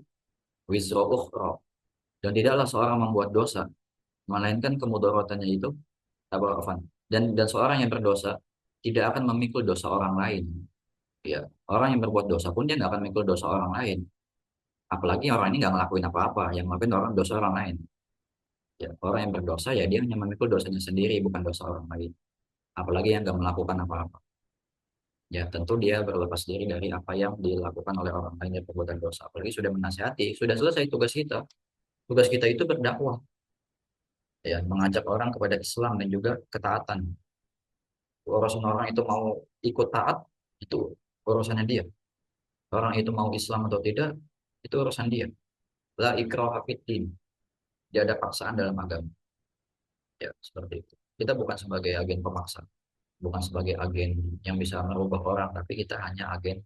wizra ukhra. Dan tidaklah seorang membuat dosa melainkan kemudaratannya itu apa afan. Dan seorang yang berdosa tidak akan memikul dosa orang lain. Ya, orang yang berbuat dosa pun dia nggak akan memikul dosa orang lain. Apalagi orang ini nggak ngelakuin apa-apa, yang ngelakuin orang dosa orang lain. Ya, orang yang berdosa ya dia hanya memikul dosanya sendiri, bukan dosa orang lain. Apalagi yang nggak melakukan apa-apa. Ya, tentu dia berlepas diri dari apa yang dilakukan oleh orang lain yang perbuatan dosa. Apalagi sudah menasihati, sudah selesai tugas kita. Tugas kita itu berdakwah, ya, mengajak orang kepada Islam dan juga ketaatan. Urusan orang itu mau ikut taat, itu urusannya dia. Orang itu mau Islam atau tidak, itu urusan dia. La ikraha fiddin. Tidak ada paksaan dalam agama. Ya, seperti itu. Kita bukan sebagai agen pemaksa, bukan sebagai agen yang bisa merubah orang, tapi kita hanya agen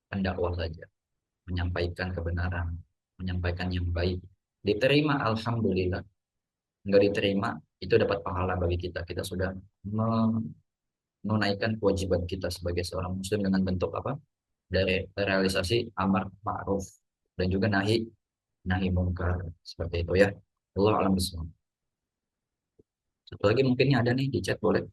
pendakwah saja, menyampaikan kebenaran, menyampaikan yang baik. Diterima, alhamdulillah. nggak diterima, itu dapat pahala bagi kita. Kita sudah menunaikan kewajiban kita sebagai seorang muslim dengan bentuk apa? Dari realisasi amar ma'ruf dan juga nahi nahi mungkar seperti itu ya. Allah alam bismillah. Satu lagi mungkin ada nih di chat, boleh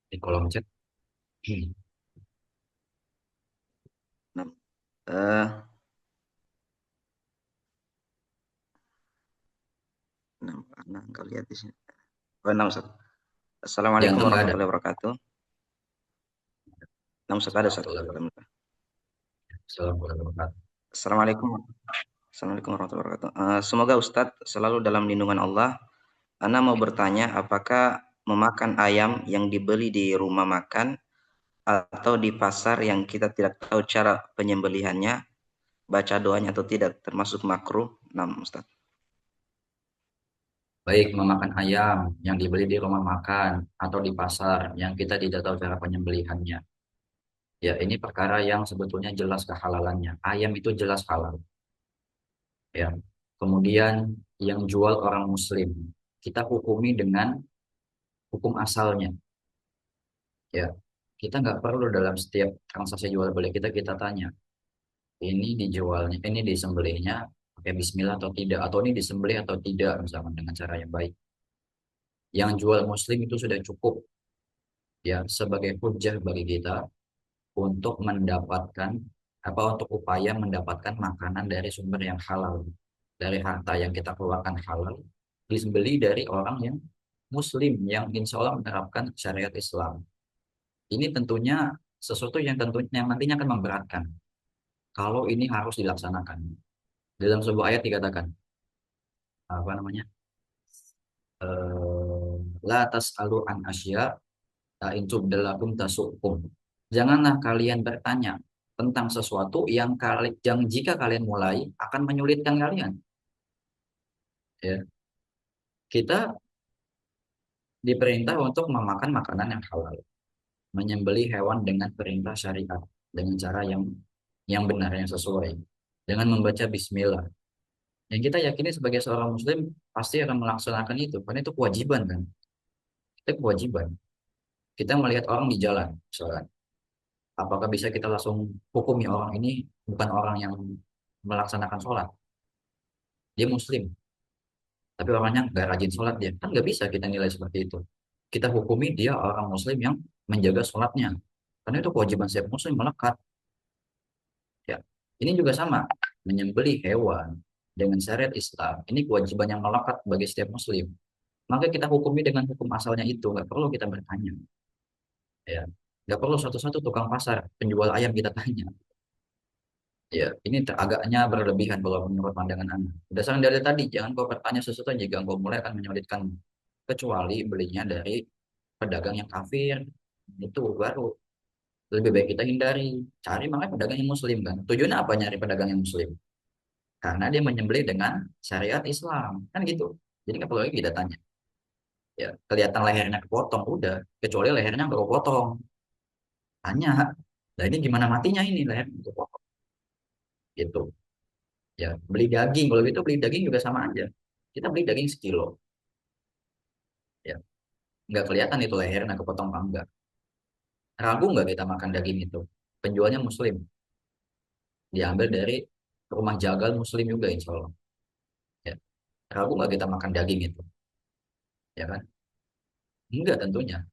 di kolom chat. Nah, eh, nah, engkau lihat di sini. Oh, nah, Ustaz. Di Assalamualaikum antum nggak ada. warahmatullahi wabarakatuh. Nah, Ustaz ada Ustaz. Assalamualaikum warahmatullahi wabarakatuh. Assalamualaikum. Assalamualaikum warahmatullahi wabarakatuh. Semoga Ustadz selalu dalam lindungan Allah. Ana mau bertanya, apakah memakan ayam yang dibeli di rumah makan atau di pasar yang kita tidak tahu cara penyembelihannya, baca doanya atau tidak, termasuk makruh? Nah, Ustadz. Baik memakan ayam yang dibeli di rumah makan atau di pasar yang kita tidak tahu cara penyembelihannya. Ya, ini perkara yang sebetulnya jelas kehalalannya. Ayam itu jelas halal. Ya. Kemudian yang jual orang muslim, kita hukumi dengan hukum asalnya. Ya, kita nggak perlu dalam setiap transaksi jual beli kita tanya, ini dijualnya, ini disembelihnya pakai Bismillah atau tidak, atau ini disembelih atau tidak, misalkan dengan cara yang baik. Yang jual muslim itu sudah cukup ya sebagai hujah bagi kita untuk mendapatkan apa untuk upaya mendapatkan makanan dari sumber yang halal, dari harta yang kita keluarkan halal, disembeli dari orang yang muslim yang insya Allah menerapkan syariat Islam. Ini tentunya sesuatu yang tentunya yang nantinya akan memberatkan kalau ini harus dilaksanakan. Dalam sebuah ayat dikatakan apa namanya? La tas'alu an asya in tubdalakum tasukum. Janganlah kalian bertanya tentang sesuatu yang jika kalian mulai akan menyulitkan kalian. Ya, kita diperintah untuk memakan makanan yang halal, menyembelih hewan dengan perintah syariat, dengan cara yang benar, yang sesuai, dengan membaca Bismillah. Yang kita yakini sebagai seorang Muslim pasti akan melaksanakan itu, karena itu kewajiban kan. Itu kewajiban. Kita melihat orang di jalan, misalkan, apakah bisa kita langsung hukumi orang ini bukan orang yang melaksanakan sholat? Dia Muslim, tapi orangnya nggak rajin sholat dia. Kan nggak bisa kita nilai seperti itu. Kita hukumi dia orang Muslim yang menjaga sholatnya. Karena itu kewajiban setiap Muslim melekat. Ya. Ini juga sama, menyembelih hewan dengan syariat Islam. Ini kewajiban yang melekat bagi setiap Muslim. Maka kita hukumi dengan hukum asalnya itu. Nggak perlu kita bertanya. Ya. Nggak perlu satu-satu tukang pasar, penjual ayam kita tanya. Ya, ini agaknya berlebihan kalau menurut pandangan Anda. Berdasarkan dari tadi, jangan kau bertanya sesuatu yang jika kau mulai akan menyulitkan. Kecuali belinya dari pedagang yang kafir, itu baru lebih baik kita hindari. Cari makanya pedagang yang muslim kan. Tujuannya apa nyari pedagang yang muslim? Karena dia menyembelih dengan syariat Islam. Kan gitu. Jadi nggak perlu lagi kita tanya. Ya, kelihatan lehernya kepotong, udah. Kecuali lehernya nggak kepotong. Tanya, nah ini gimana matinya ini lehernya kepotong? Gitu. Ya, beli daging. Kalau gitu beli daging juga sama aja. Kita beli daging sekilo. Ya, nggak kelihatan itu lehernya kepotong apa enggak. Ragu nggak kita makan daging itu? Penjualnya muslim. Diambil dari rumah jagal muslim juga insya Allah. Ya. Ragu nggak kita makan daging itu? Ya kan? Enggak tentunya.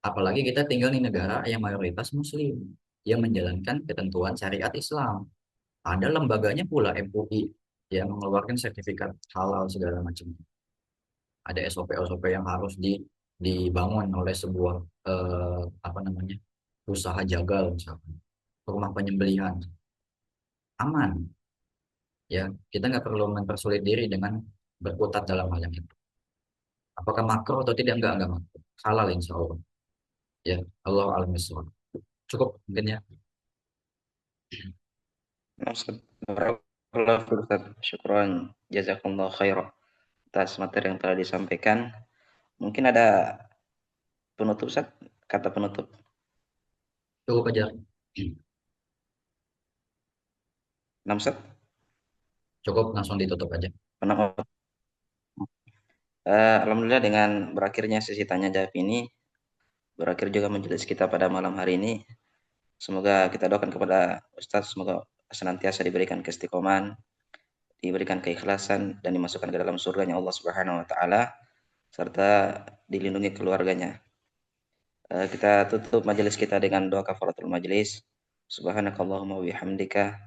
Apalagi kita tinggal di negara yang mayoritas muslim. Yang menjalankan ketentuan syariat Islam. Ada lembaganya pula MUI yang mengeluarkan sertifikat halal segala macam. Ada SOP-SOP yang harus dibangun oleh sebuah apa namanya usaha jagal misalkan rumah penyembelihan aman ya kita nggak perlu mempersulit diri dengan berkutat dalam hal yang itu. Apakah makro atau tidak enggak makro halal insya Allah ya Allah alam bisawab. Cukup mungkin ya. Nah, Ustadz. Barakallahu fiik, Ustadz. Syukran. Jazakumullah khairan atas materi yang telah disampaikan. Mungkin ada penutup, Ustadz? Kata penutup. Cukup aja. 6 set? Cukup langsung ditutup aja. Pernah. Alhamdulillah dengan berakhirnya sesi tanya jawab ini, berakhir juga majelis kita pada malam hari ini. Semoga kita doakan kepada Ustadz, semoga senantiasa diberikan keistiqomahan, diberikan keikhlasan, dan dimasukkan ke dalam surganya Allah Subhanahu wa Ta'ala, serta dilindungi keluarganya. Kita tutup majelis kita dengan doa kafaratul majelis. Subhanakallahumma wa bihamdika,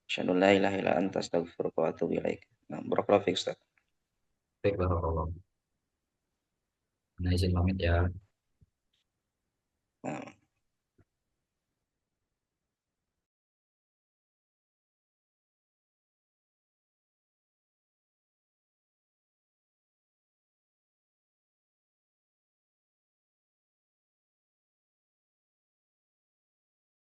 asyhadu an la ilaha illa anta, astaghfiruka wa atubu ilaik. Nah, barakallahu fiik, Ustaz. Baik, barakallah. Nah, izin pamit ya. Nah,